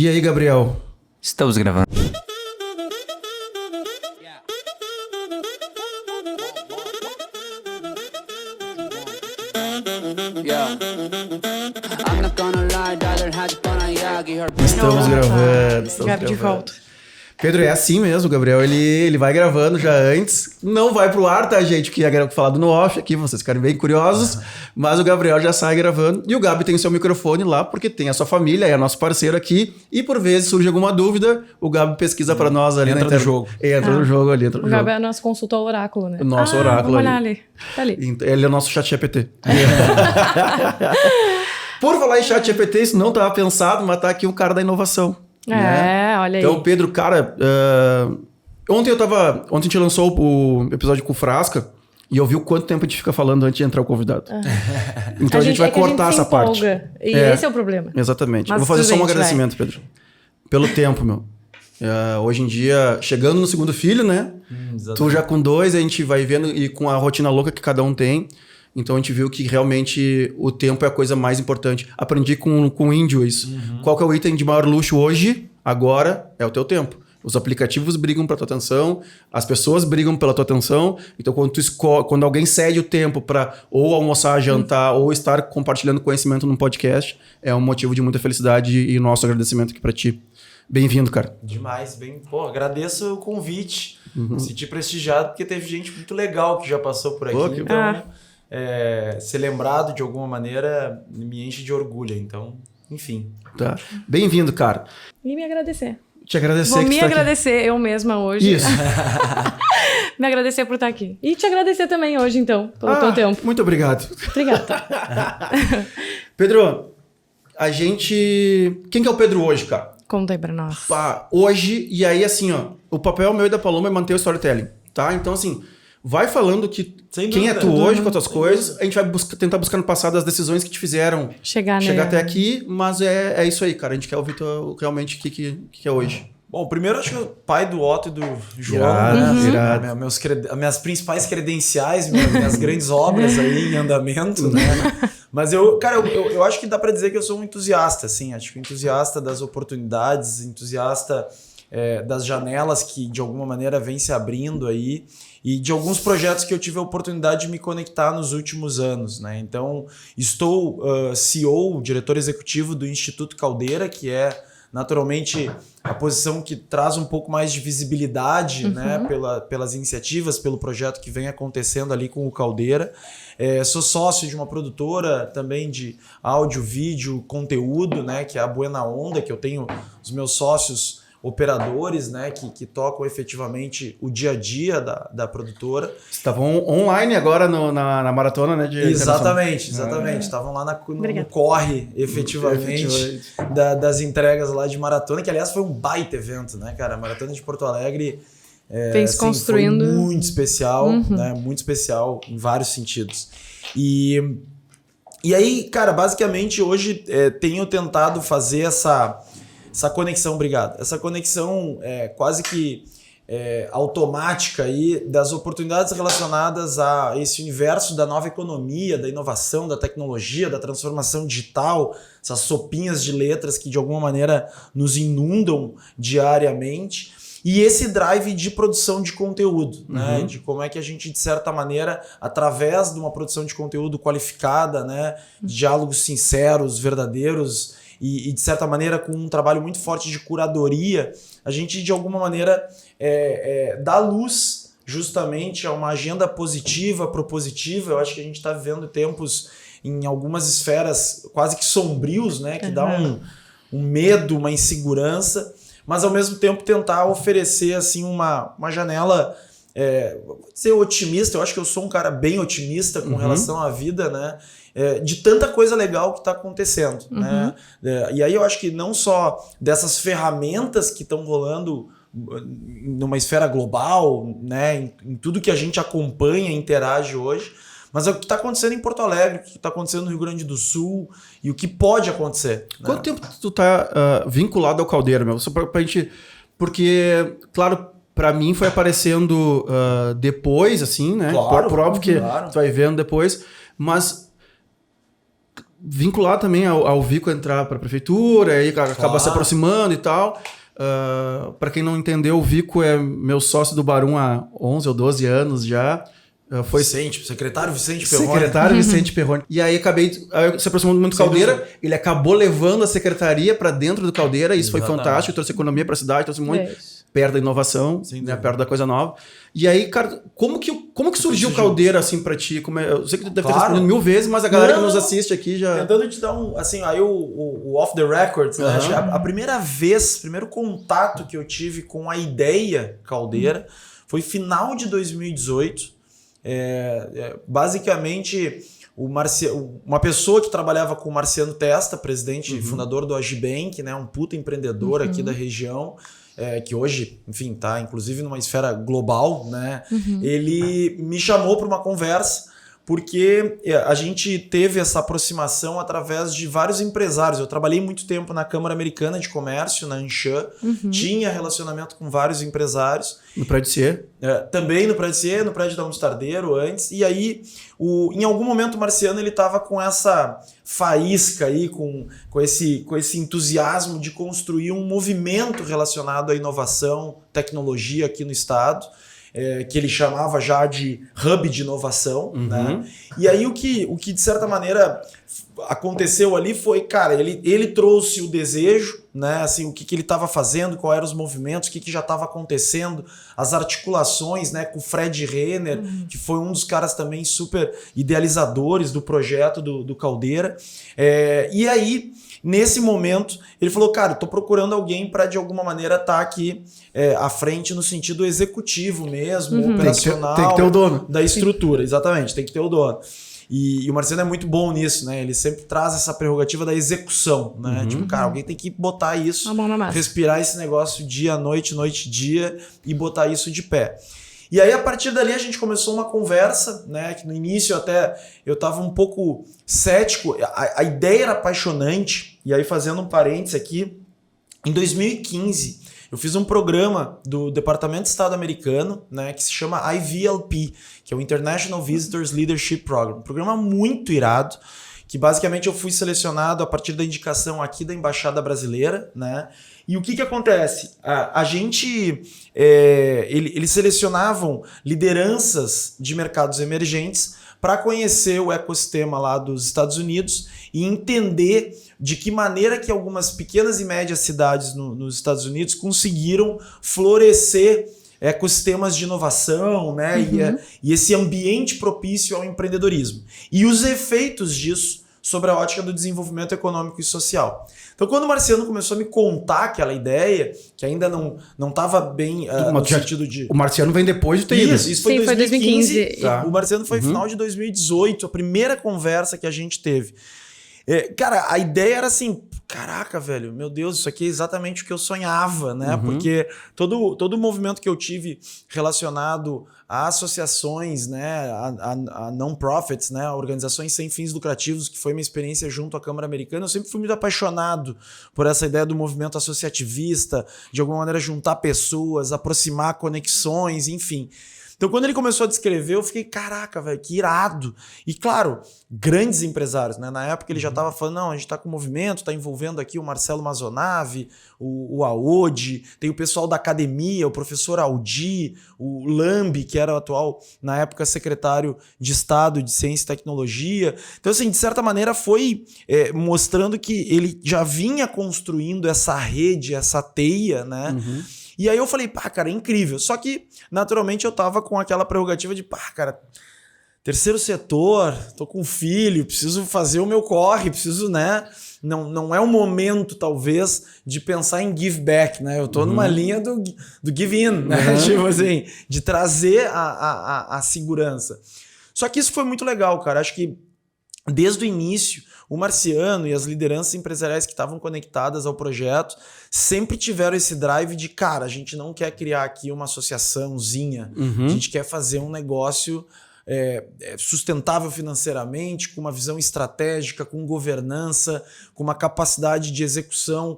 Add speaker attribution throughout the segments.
Speaker 1: E aí, Gabriel?
Speaker 2: Estamos gravando.
Speaker 1: Estamos gravando.
Speaker 3: Gabi de volta.
Speaker 1: Pedro, é assim mesmo, o Gabriel, ele vai gravando já antes, não vai pro ar, tá, gente, que é falado no off aqui, vocês ficarem bem curiosos, mas o Gabriel já sai gravando, e o Gabi tem o seu microfone lá, porque tem a sua família, é nosso parceiro aqui, e por vezes surge alguma dúvida, o Gabi pesquisa pra nós ali
Speaker 4: entra
Speaker 1: na
Speaker 4: no jogo.
Speaker 1: Entra no jogo ali, entra no
Speaker 3: O
Speaker 1: jogo.
Speaker 3: Gabi é nosso consultor oráculo, né?
Speaker 1: O nosso oráculo
Speaker 3: vamos olhar
Speaker 1: ali.
Speaker 3: ali. Tá ali.
Speaker 1: Ele é o nosso chat GPT. Por falar em chat GPT, isso não estava pensado, mas tá aqui um cara da inovação. Né?
Speaker 3: Olha aí.
Speaker 1: Então, Pedro, cara, ontem a gente lançou o episódio com o Frasca e eu vi o quanto tempo a gente fica falando antes de entrar o convidado. Então a gente vai cortar essa parte.
Speaker 3: E esse é o problema.
Speaker 1: Exatamente.
Speaker 3: Mas
Speaker 1: eu vou fazer
Speaker 3: tudo
Speaker 1: só um
Speaker 3: bem,
Speaker 1: agradecimento, Pedro. Pelo tempo, meu. Hoje em dia, chegando no segundo filho, né? Tu já com 2, a gente vai vendo e com a rotina louca que cada um tem. Então a gente viu que realmente o tempo é a coisa mais importante. Aprendi com o índio isso. Qual que é o item de maior luxo hoje? Agora é o teu tempo. Os aplicativos brigam pela tua atenção, as pessoas brigam pela tua atenção. Então quando alguém cede o tempo para ou almoçar, jantar ou estar compartilhando conhecimento num podcast, é um motivo de muita felicidade e nosso agradecimento aqui para ti. Bem-vindo, cara.
Speaker 4: Demais, agradeço o convite. Me senti prestigiado porque teve gente muito legal que já passou por aqui. Então, ser lembrado de alguma maneira me enche de orgulho. Então, enfim.
Speaker 1: Tá. Bem-vindo, cara.
Speaker 3: E me agradecer.
Speaker 1: Te agradecer.
Speaker 3: Vou
Speaker 1: que
Speaker 3: me
Speaker 1: está
Speaker 3: agradecer eu mesma hoje.
Speaker 1: Isso.
Speaker 3: Me agradecer por estar aqui. E te agradecer também hoje, então, pelo teu tempo.
Speaker 1: Muito obrigado.
Speaker 3: Obrigada.
Speaker 1: Pedro, quem que é o Pedro hoje, cara?
Speaker 3: Conta aí pra nós.
Speaker 1: Hoje, e aí assim, ó, o papel meu e da Paloma é manter o storytelling, tá? Então assim, vai falando que quem é tu hoje com as tuas coisas, a gente vai tentar buscar no passado as decisões que te fizeram chegar até aqui, mas é isso aí, cara, a gente quer ouvir realmente o que é hoje.
Speaker 4: Bom, primeiro acho que o pai do Otto e do João,
Speaker 1: irado.
Speaker 4: Minhas principais credenciais, minhas grandes obras aí em andamento, né? Mas eu acho que dá pra dizer que eu sou um entusiasta, assim, acho que entusiasta das oportunidades, entusiasta das janelas que de alguma maneira vem se abrindo aí e de alguns projetos que eu tive a oportunidade de me conectar nos últimos anos, né? Então, estou CEO, diretor executivo do Instituto Caldeira, que é naturalmente a posição que traz um pouco mais de visibilidade, né, pelas iniciativas, pelo projeto que vem acontecendo ali com o Caldeira. Sou sócio de uma produtora também de áudio, vídeo, conteúdo, né, que é a Buena Onda, que eu tenho os meus sócios operadores, né, que tocam efetivamente o dia a dia da produtora.
Speaker 1: Estavam online agora na maratona, né?
Speaker 4: Exatamente. Estavam lá no corre, efetivamente. Das entregas lá de maratona, que aliás foi um baita evento, né, cara? A Maratona de Porto Alegre
Speaker 3: vem se construindo.
Speaker 4: Foi muito especial, né? Muito especial em vários sentidos. E aí, cara, basicamente hoje tenho tentado fazer essa conexão, obrigado. Essa conexão quase que automática aí das oportunidades relacionadas a esse universo da nova economia, da inovação, da tecnologia, da transformação digital, essas sopinhas de letras que de alguma maneira nos inundam diariamente. E esse drive de produção de conteúdo, né? De como é que a gente, de certa maneira, através de uma produção de conteúdo qualificada, né? Diálogos sinceros, verdadeiros, e de certa maneira com um trabalho muito forte de curadoria, a gente de alguma maneira dá luz justamente a uma agenda positiva, propositiva. Eu acho que a gente está vivendo tempos em algumas esferas quase que sombrios, né, que dá um medo, uma insegurança, mas ao mesmo tempo tentar oferecer assim uma janela, ser otimista. Eu acho que eu sou um cara bem otimista com relação à vida, né? De tanta coisa legal que está acontecendo, né? E aí eu acho que não só dessas ferramentas que estão rolando numa esfera global, né? Em tudo que a gente acompanha e interage hoje, mas é o que está acontecendo em Porto Alegre, o que está acontecendo no Rio Grande do Sul e o que pode acontecer.
Speaker 1: Quanto tempo tu tá vinculado ao Caldeira, meu? Só pra gente... Porque, claro, pra mim foi aparecendo depois, assim, né?
Speaker 4: Claro,
Speaker 1: Próprio que tu vai vendo depois, mas vincular também ao Vico entrar para a prefeitura, aí acaba se aproximando e tal. Para quem não entendeu, o Vico é meu sócio do Barum há 11 ou 12 anos já. Foi
Speaker 4: secretário Vicente Perrone.
Speaker 1: Secretário Vicente Perrone. E aí se aproximou muito do Caldeira, ele acabou levando a secretaria para dentro do Caldeira, isso foi fantástico, trouxe economia para a cidade, trouxe muito perto da inovação, né, perto da coisa nova. E aí, cara, como que surgiu o Caldeira assim para ti? Eu sei que tu deve ter respondido 1000 vezes, mas a galera que nos assiste aqui já...
Speaker 4: Tentando te dar aí o off the record, né? Acho que a primeiro contato que eu tive com a ideia Caldeira foi final de 2018. Basicamente, uma pessoa que trabalhava com o Marciano Testa, presidente e fundador do Agibank, né, um puta empreendedor aqui da região, que hoje, enfim, tá inclusive numa esfera global, né? Ele me chamou para uma conversa porque a gente teve essa aproximação através de vários empresários. Eu trabalhei muito tempo na Câmara Americana de Comércio, na Anshan, tinha relacionamento com vários empresários.
Speaker 1: No Prédio C?
Speaker 4: Também no Prédio C, no Prédio da Mostardeiro antes. E aí, em algum momento, o Marciano estava com essa faísca aí, com esse entusiasmo de construir um movimento relacionado à inovação, tecnologia aqui no estado. Que ele chamava já de hub de inovação, né? E aí o que de certa maneira aconteceu ali foi, cara, ele trouxe o desejo, né? Assim, o que ele estava fazendo, quais eram os movimentos, o que já estava acontecendo, as articulações, né? Com o Fred Renner, que foi um dos caras também super idealizadores do projeto do Caldeira. E aí, nesse momento, ele falou, cara, eu tô procurando alguém para de alguma maneira estar aqui à frente no sentido executivo mesmo, operacional.
Speaker 1: Tem que ter o dono.
Speaker 4: Da estrutura, exatamente, tem que ter o dono. E o Marciano é muito bom nisso, né? Ele sempre traz essa prerrogativa da execução, né? Tipo, cara, alguém tem que botar isso, respirar esse negócio dia, noite, dia e botar isso de pé. E aí, a partir dali, a gente começou uma conversa, né? Que no início até eu estava um pouco cético. A ideia era apaixonante. E aí, fazendo um parênteses aqui, em 2015, eu fiz um programa do Departamento de Estado americano, né? Que se chama IVLP, que é o International Visitors Leadership Program. Um programa muito irado, que basicamente eu fui selecionado a partir da indicação aqui da Embaixada Brasileira, né? E o que acontece? Eles selecionavam lideranças de mercados emergentes para conhecer o ecossistema lá dos Estados Unidos e entender de que maneira que algumas pequenas e médias cidades nos Estados Unidos conseguiram florescer ecossistemas de inovação, né? E esse ambiente propício ao empreendedorismo. E os efeitos disso sobre a ótica do desenvolvimento econômico e social. Então, quando o Marciano começou a me contar aquela ideia, que ainda não estava bem no sentido de...
Speaker 1: O Marciano vem depois de ter ido.
Speaker 4: Isso foi em 2015.
Speaker 3: Tá.
Speaker 4: O Marciano foi final de 2018, a primeira conversa que a gente teve. Cara, a ideia era assim, caraca, velho, meu Deus, isso aqui é exatamente o que eu sonhava, né? Porque todo o movimento que eu tive relacionado a associações, né, a non-profits, né, organizações sem fins lucrativos, que foi minha experiência junto à Câmara Americana, eu sempre fui muito apaixonado por essa ideia do movimento associativista, de alguma maneira juntar pessoas, aproximar conexões, enfim. Então, quando ele começou a descrever, eu fiquei, caraca, velho, que irado. E, claro, grandes empresários, né? Na época ele já estava falando, não, a gente está com movimento, está envolvendo aqui o Marcelo Mazonave, o Aodi, tem o pessoal da academia, o professor Aldi, o Lambi, que era o atual, na época, secretário de Estado de Ciência e Tecnologia. Então, assim, de certa maneira, foi mostrando que ele já vinha construindo essa rede, essa teia, né? E aí eu falei, pá, cara, é incrível. Só que, naturalmente, eu tava com aquela prerrogativa de, pá, cara, terceiro setor, tô com filho, preciso fazer o meu corre, preciso, né? Não é o momento, talvez, de pensar em give back, né? Eu tô numa linha do give in, né? Tipo assim, de trazer a segurança. Só que isso foi muito legal, cara. Acho que desde o início, o Marciano e as lideranças empresariais que estavam conectadas ao projeto sempre tiveram esse drive de, cara, a gente não quer criar aqui uma associaçãozinha, a gente quer fazer um negócio sustentável financeiramente, com uma visão estratégica, com governança, com uma capacidade de execução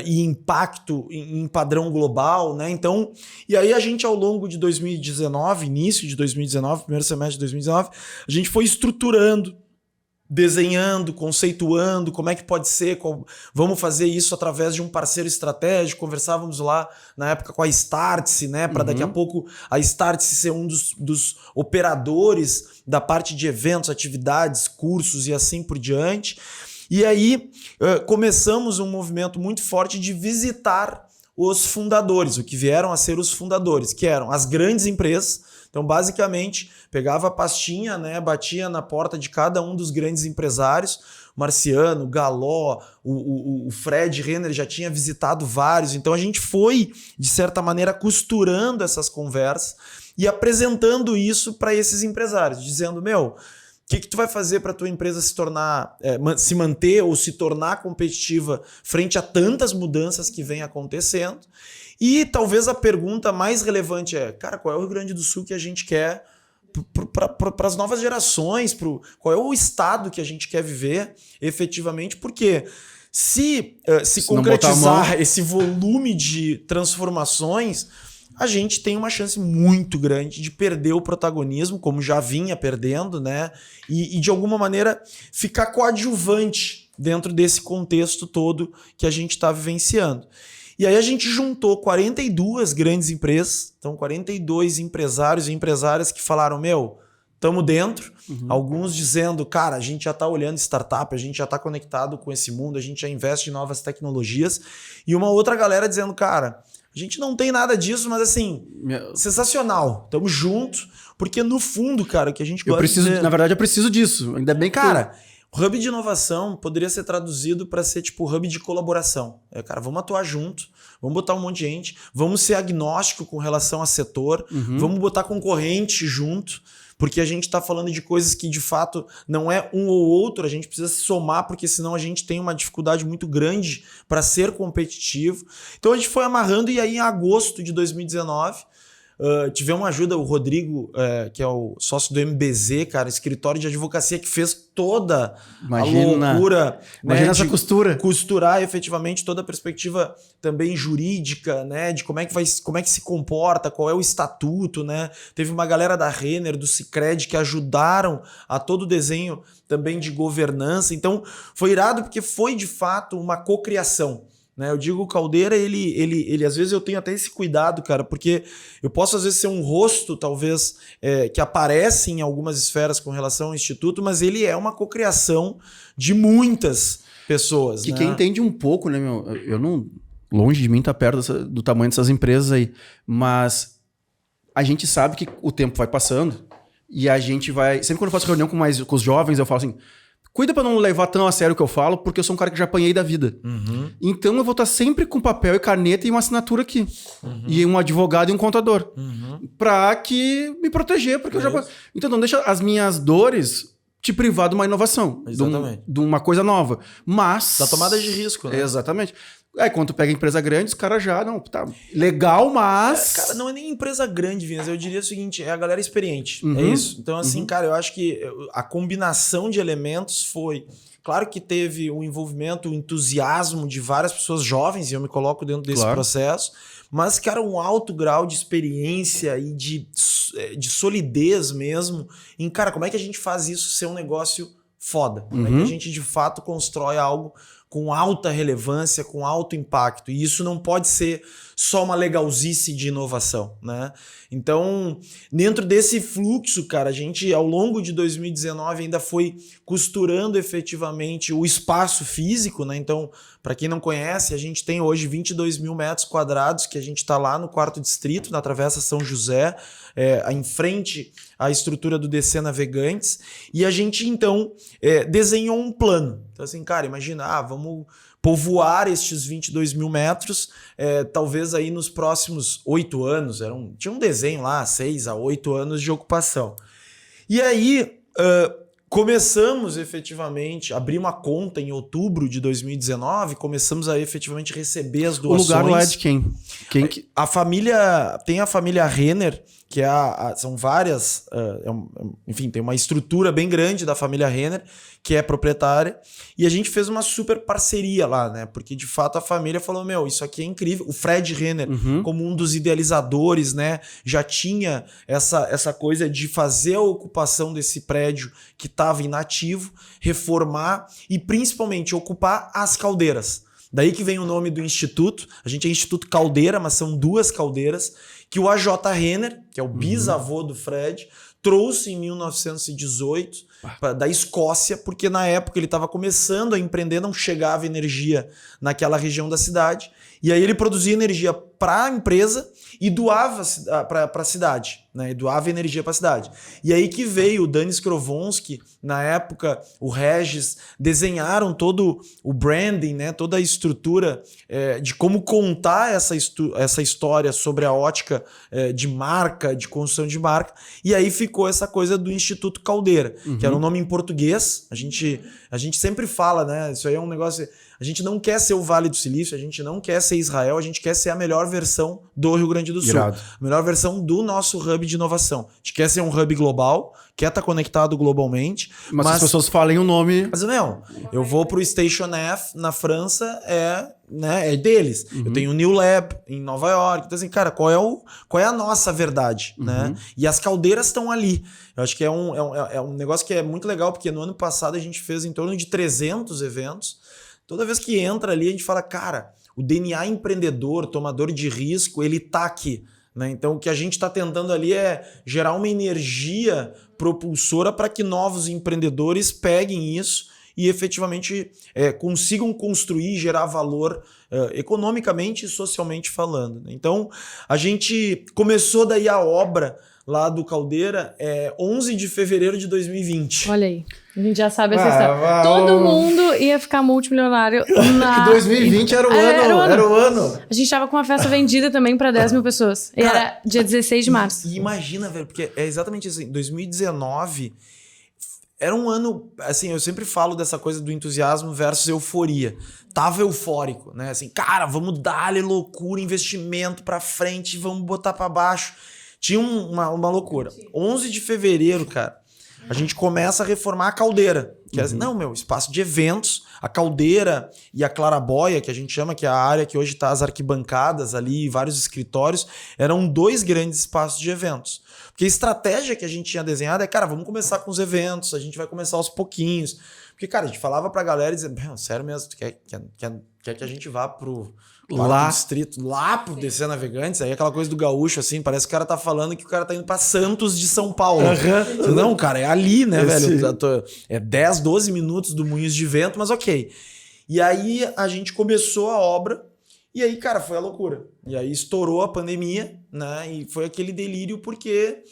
Speaker 4: e impacto em padrão global, né? Então, e aí a gente ao longo de 2019, início de 2019, primeiro semestre de 2019, a gente foi estruturando desenhando, conceituando, como é que pode ser, vamos fazer isso através de um parceiro estratégico, conversávamos lá na época com a Startse, né, para daqui a pouco a Startse ser um dos operadores da parte de eventos, atividades, cursos e assim por diante. E aí começamos um movimento muito forte de visitar os fundadores, o que vieram a ser os fundadores, que eram as grandes empresas. Então, basicamente, pegava a pastinha, né, batia na porta de cada um dos grandes empresários, Marciano, Galó, o Fred Renner já tinha visitado vários. Então, a gente foi, de certa maneira, costurando essas conversas e apresentando isso para esses empresários, dizendo, meu, o que tu vai fazer para a tua empresa se tornar, se manter ou se tornar competitiva frente a tantas mudanças que vem acontecendo? E talvez a pergunta mais relevante é, cara, qual é o Rio Grande do Sul que a gente quer para as novas gerações? Qual é o estado que a gente quer viver efetivamente? Porque se concretizar esse volume de transformações, a gente tem uma chance muito grande de perder o protagonismo, como já vinha perdendo, né? E de alguma maneira ficar coadjuvante dentro desse contexto todo que a gente está vivenciando. E aí a gente juntou 42 grandes empresas, então 42 empresários e empresárias que falaram, meu, estamos dentro. Alguns dizendo, cara, a gente já está olhando startup, a gente já está conectado com esse mundo, a gente já investe em novas tecnologias. E uma outra galera dizendo, cara, a gente não tem nada disso, mas assim, sensacional, estamos juntos, porque no fundo, cara, o que a gente gosta de dizer...
Speaker 1: Na verdade, eu preciso disso, ainda bem que...
Speaker 4: Cara, o hub de inovação poderia ser traduzido para ser tipo hub de colaboração. Cara, vamos atuar junto, vamos botar um monte de gente, vamos ser agnóstico com relação a setor, vamos botar concorrente junto, porque a gente está falando de coisas que de fato não é um ou outro, a gente precisa se somar, porque senão a gente tem uma dificuldade muito grande para ser competitivo. Então a gente foi amarrando e aí em agosto de 2019... tivemos ajuda, o Rodrigo, que é o sócio do MBZ, cara, escritório de advocacia que fez toda a loucura.
Speaker 1: Imagina essa costura.
Speaker 4: Costurar efetivamente toda a perspectiva também jurídica, né? De como é que se comporta, qual é o estatuto, né? Teve uma galera da Renner, do Sicredi, que ajudaram a todo o desenho também de governança. Então, foi irado porque foi de fato uma cocriação. Né, eu digo, o Caldeira, ele às vezes eu tenho até esse cuidado, cara, porque eu posso às vezes ser um rosto, talvez, que aparece em algumas esferas com relação ao Instituto, mas ele é uma cocriação de muitas pessoas.
Speaker 1: Que
Speaker 4: né?
Speaker 1: Quem entende um pouco, né, meu? Eu não... Longe de mim estar perto do tamanho dessas empresas aí, mas a gente sabe que o tempo vai passando e a gente vai... Sempre quando eu faço reunião com os jovens, eu falo assim... Cuida pra não levar tão a sério o que eu falo, porque eu sou um cara que já apanhei da vida. Então eu vou estar sempre com papel e caneta e uma assinatura aqui. E um advogado e um contador. Pra que me proteger, porque eu já... Então não deixa as minhas dores te privar de uma inovação.
Speaker 4: Exatamente.
Speaker 1: De uma coisa nova. Mas...
Speaker 4: Da tomada de risco, né?
Speaker 1: Exatamente. Aí quando tu pega empresa grande, os caras já... Não, tá legal, mas...
Speaker 4: Cara, não é nem empresa grande, Vinas. Eu diria o seguinte, é a galera experiente. É isso. Então, assim, cara, eu acho que a combinação de elementos foi... Claro que teve o envolvimento, o entusiasmo de várias pessoas jovens, e eu me coloco dentro desse processo, mas, cara, um alto grau de experiência e de solidez mesmo em, cara, como é que a gente faz isso ser um negócio foda? Como é que a gente, de fato, constrói algo com alta relevância, com alto impacto. E isso não pode ser só uma legalzice de inovação, né? Então, dentro desse fluxo, cara, a gente, ao longo de 2019, ainda foi costurando efetivamente o espaço físico, né? Então, para quem não conhece, a gente tem hoje 22 mil metros quadrados, que a gente está lá no 4º distrito, na Travessa São José, em frente à estrutura do DC Navegantes, e a gente, então, desenhou um plano. Então, assim, cara, imagina, vamos povoar estes 22 mil metros, talvez aí nos próximos 8 anos, tinha um desenho lá, 6 a 8 anos de ocupação. E aí, começamos efetivamente, abrir uma conta em outubro de 2019, começamos a efetivamente receber as doações.
Speaker 1: O lugar lá é de quem?
Speaker 4: A família... Tem a família Renner, que são várias... enfim, tem uma estrutura bem grande da família Renner, que é proprietária. E a gente fez uma super parceria lá, né? Porque, de fato, a família falou, isso aqui é incrível. O Fred Renner, como um dos idealizadores, né? Já tinha essa coisa de fazer a ocupação desse prédio que estava inativo, reformar e, principalmente, ocupar as caldeiras. Daí que vem o nome do instituto. A gente é Instituto Caldeira, mas são 2 caldeiras que o AJ Renner, que é o bisavô do Fred, trouxe em 1918 da Escócia, porque na época ele estava começando a empreender, não chegava energia naquela região da cidade, e aí ele produzia energia para a empresa e doava para a cidade, né? E doava energia para a cidade. E aí que veio o Dani Skrovonsky, na época o Regis, desenharam todo o branding, né? Toda a estrutura de como contar essa história sobre a ótica de marca, de construção de marca, e aí ficou essa coisa do Instituto Caldeira, que era um nome em português. A gente sempre fala, né? Isso aí é um negócio... A gente não quer ser o Vale do Silício, a gente não quer ser Israel, a gente quer ser a melhor versão do Rio Grande do Sul. Irado. A melhor versão do nosso hub de inovação. A gente quer ser um hub global, quer estar conectado globalmente.
Speaker 1: Mas se as pessoas falem o nome...
Speaker 4: Mas não, eu vou pro Station F na França, é deles. Eu tenho o New Lab em Nova York. Então assim, cara, qual é a nossa verdade? Né? E as caldeiras estão ali. Eu acho que é um negócio que é muito legal, porque no ano passado a gente fez em torno de 300 eventos. Toda vez que entra ali, a gente fala, cara, o DNA empreendedor, tomador de risco, ele tá aqui. Né? Então, o que a gente está tentando ali é gerar uma energia propulsora para que novos empreendedores peguem isso e efetivamente consigam construir e gerar valor economicamente e socialmente falando. Né? Então, a gente começou daí a obra lá do Caldeira 11 de fevereiro de 2020.
Speaker 3: Olha aí, a gente já sabe essa história. Todo mundo ia ficar multimilionário na...
Speaker 1: 2020 era o ano.
Speaker 3: A gente tava com uma festa vendida também para 10 mil pessoas. E era dia 16 de março.
Speaker 4: E imagina, velho, porque é exatamente assim, 2019 era um ano, assim, eu sempre falo dessa coisa do entusiasmo versus euforia. Tava eufórico, né? Assim, cara, vamos dar-lhe loucura, investimento pra frente, vamos botar pra baixo. Tinha uma loucura. 11 de fevereiro, cara, a gente começa a reformar a Caldeira. Que é assim, espaço de eventos, a Caldeira e a Claraboia, que a gente chama, que é a área que hoje tá as arquibancadas ali, vários escritórios, eram 2 grandes espaços de eventos. Porque a estratégia que a gente tinha desenhado cara, vamos começar com os eventos, a gente vai começar aos pouquinhos. Porque, cara, a gente falava pra galera e dizia, sério mesmo, tu quer que a gente vá pro distrito, lá pro DC Navegantes, aí aquela coisa do gaúcho, assim, parece que o cara tá falando que o cara tá indo pra Santos de São Paulo. Não, cara, é ali, né, velho? É 10, 12 minutos do Moinhos de Vento, mas ok. E aí a gente começou a obra, e aí, cara, foi a loucura. E aí estourou a pandemia, né, e foi aquele delírio, porque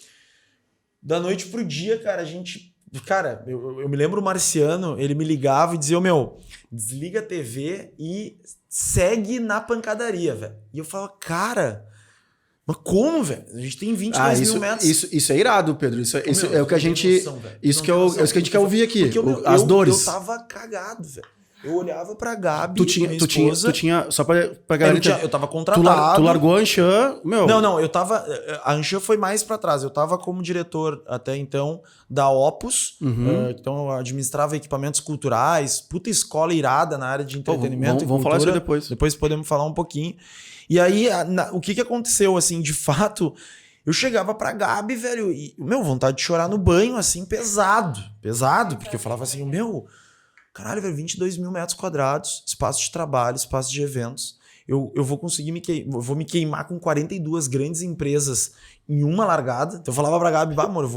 Speaker 4: da noite pro dia, cara, a gente... Cara, eu me lembro o Marciano, ele me ligava e dizia, desliga a TV e segue na pancadaria, velho. E eu falava, cara, mas como, velho? A gente tem 22 mil metros.
Speaker 1: Isso é irado, Pedro. Isso é o que a gente... Isso que a gente quer ouvir aqui. As dores.
Speaker 4: Eu tava cagado, velho. Eu olhava pra Gabi,
Speaker 1: tu tinha só pra galera...
Speaker 4: Eu tava contratado.
Speaker 1: Tu largou a Anshan,
Speaker 4: Não, eu tava... A Anshan foi mais pra trás. Eu tava como diretor até então da Opus. Então eu administrava equipamentos culturais. Puta escola irada na área de entretenimento
Speaker 1: vamos falar isso depois.
Speaker 4: Depois podemos falar um pouquinho. E aí, o que aconteceu, assim, de fato... Eu chegava pra Gabi, velho, e, vontade de chorar no banho, assim, pesado. Pesado, porque eu falava assim, caralho, velho, 22 mil metros quadrados, espaço de trabalho, espaço de eventos. Eu vou conseguir vou me queimar com 42 grandes empresas em uma largada. Então eu falava pra Gabi, amor, eu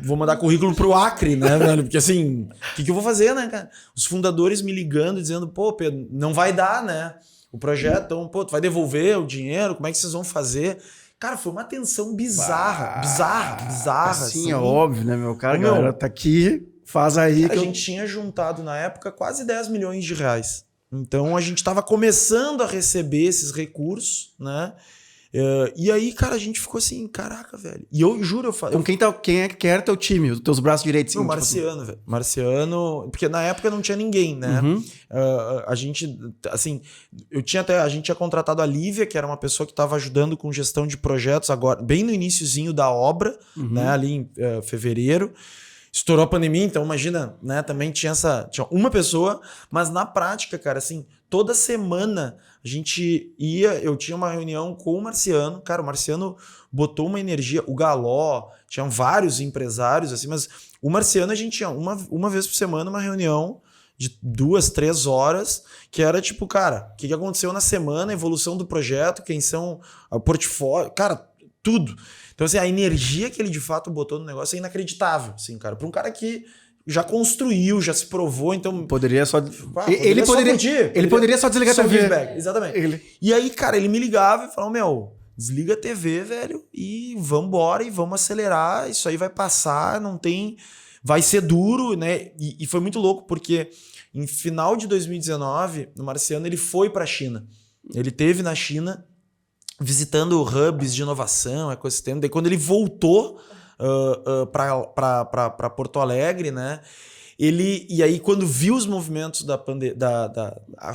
Speaker 4: vou mandar currículo pro Acre, né, velho? Porque assim, o que eu vou fazer, né, cara? Os fundadores me ligando, dizendo, Pedro, não vai dar, né? O projeto, então, tu vai devolver o dinheiro? Como é que vocês vão fazer? Cara, foi uma tensão bizarra.
Speaker 1: Assim, é óbvio, né, meu? Cara, a galera tá aqui... Faz aí.
Speaker 4: A gente tinha juntado na época quase 10 milhões de reais. Então a gente estava começando a receber esses recursos, né? E aí, cara, a gente ficou assim, caraca, velho. E eu juro,
Speaker 1: Então quem é que era teu time, os teus braços direitos?
Speaker 4: Não, Marciano, velho. Marciano, porque na época não tinha ninguém, né? A gente, assim, a gente tinha contratado a Lívia, que era uma pessoa que estava ajudando com gestão de projetos agora, bem no iniciozinho da obra, né? Ali em fevereiro. Estourou a pandemia, então imagina, né? Também tinha uma pessoa, mas na prática, cara, assim, toda semana a gente eu tinha uma reunião com o Marciano, cara, o Marciano botou uma energia, o Galó, tinham vários empresários, assim, mas o Marciano a gente tinha uma vez por semana uma reunião de 2, 3 horas, que era tipo, cara, o que aconteceu na semana, a evolução do projeto, quem são, o portfólio, cara, tudo. Então, assim, a energia que ele de fato botou no negócio é inacreditável, assim, cara. Para um cara que já construiu, já se provou, então...
Speaker 1: Poderia só...
Speaker 4: Ele
Speaker 1: poderia só desligar a TV.
Speaker 4: Feedback, exatamente. E aí, cara, ele me ligava e falava, desliga a TV, velho, e vambora e vamos acelerar, isso aí vai passar, não tem... Vai ser duro, né? E foi muito louco, porque em final de 2019, o Marciano, ele foi para a China. Ele esteve na China visitando hubs de inovação, ecossistema. Daí quando ele voltou para Porto Alegre, né? E aí quando viu os movimentos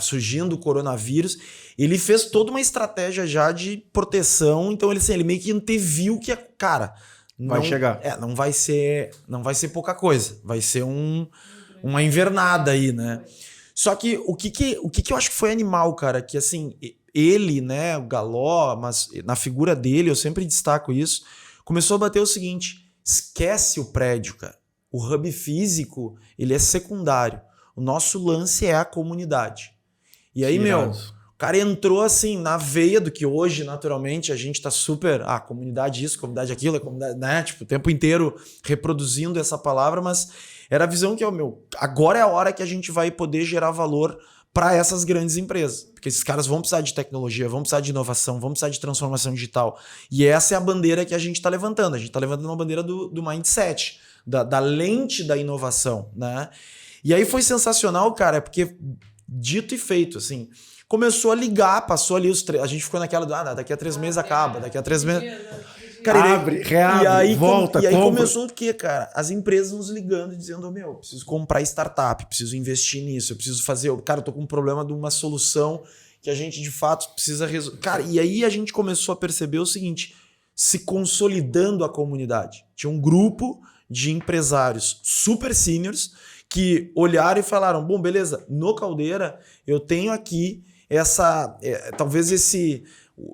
Speaker 4: surgindo o coronavírus, ele fez toda uma estratégia já de proteção. Então ele meio que anteviu que, cara,
Speaker 1: vai chegar.
Speaker 4: Não vai ser pouca coisa. Vai ser uma invernada aí, né? Só que o que eu acho que foi animal, cara, que assim, ele, né, o Galó, mas na figura dele, eu sempre destaco isso, começou a bater o seguinte: esquece o prédio, cara. O hub físico, ele é secundário. O nosso lance é a comunidade. E aí, o cara entrou assim na veia do que hoje, naturalmente, a gente tá super... comunidade isso, comunidade aquilo, comunidade, né? Tipo, o tempo inteiro reproduzindo essa palavra, mas era a visão que agora é a hora que a gente vai poder gerar valor para essas grandes empresas. Porque esses caras vão precisar de tecnologia, vão precisar de inovação, vão precisar de transformação digital. E essa é a bandeira que a gente está levantando. A gente está levantando uma bandeira do mindset, da lente da inovação, né? E aí foi sensacional, cara, porque dito e feito, assim, começou a ligar, passou ali a gente ficou naquela daqui a 3 meses acaba, daqui a 3 meses... Cara,
Speaker 1: reabre, e aí,
Speaker 4: volta, e aí começou o quê, cara? As empresas nos ligando e dizendo, preciso comprar startup, preciso investir nisso, eu preciso fazer... Cara, eu tô com um problema de uma solução que a gente, de fato, precisa resolver. Cara, e aí a gente começou a perceber o seguinte, se consolidando a comunidade. Tinha um grupo de empresários super seniors que olharam e falaram, bom, beleza, no Caldeira eu tenho aqui talvez esse...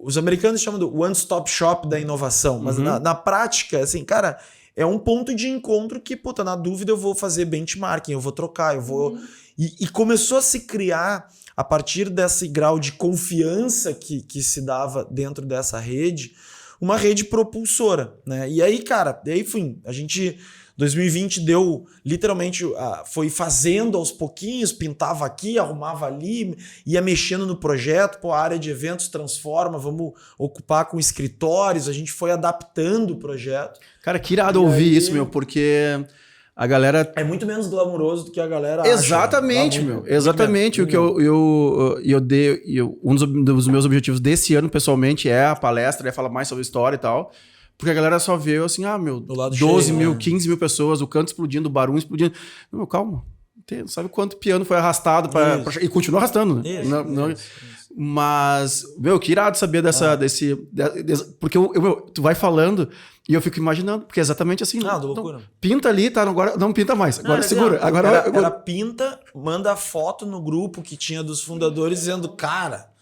Speaker 4: Os americanos chamam do one-stop shop da inovação, mas na prática, assim, cara, é um ponto de encontro que, na dúvida eu vou fazer benchmarking, eu vou trocar, eu vou... E começou a se criar, a partir desse grau de confiança que se dava dentro dessa rede, uma rede propulsora, né? E aí, cara, enfim, a gente... 2020 deu, literalmente, foi fazendo aos pouquinhos, pintava aqui, arrumava ali, ia mexendo no projeto, a área de eventos transforma, vamos ocupar com escritórios, a gente foi adaptando o projeto.
Speaker 1: Cara, que irado ouvir isso, porque a galera...
Speaker 4: É muito menos glamuroso do que a galera
Speaker 1: Exatamente,
Speaker 4: acha.
Speaker 1: Exatamente. O que um dos meus objetivos desse ano, pessoalmente, é a palestra, é falar mais sobre história e tal. Porque a galera só vê assim, 12 mil, 15 mil pessoas, o canto explodindo, o barulho explodindo. Não, calma. Sabe quanto piano foi arrastado e continua arrastando, né? Isso. Mas, que irado saber porque tu vai falando e eu fico imaginando, porque é exatamente assim.
Speaker 4: Loucura.
Speaker 1: Pinta ali, tá? Agora não pinta mais. Agora segura.
Speaker 4: Agora pinta, manda foto no grupo que tinha dos fundadores dizendo, cara...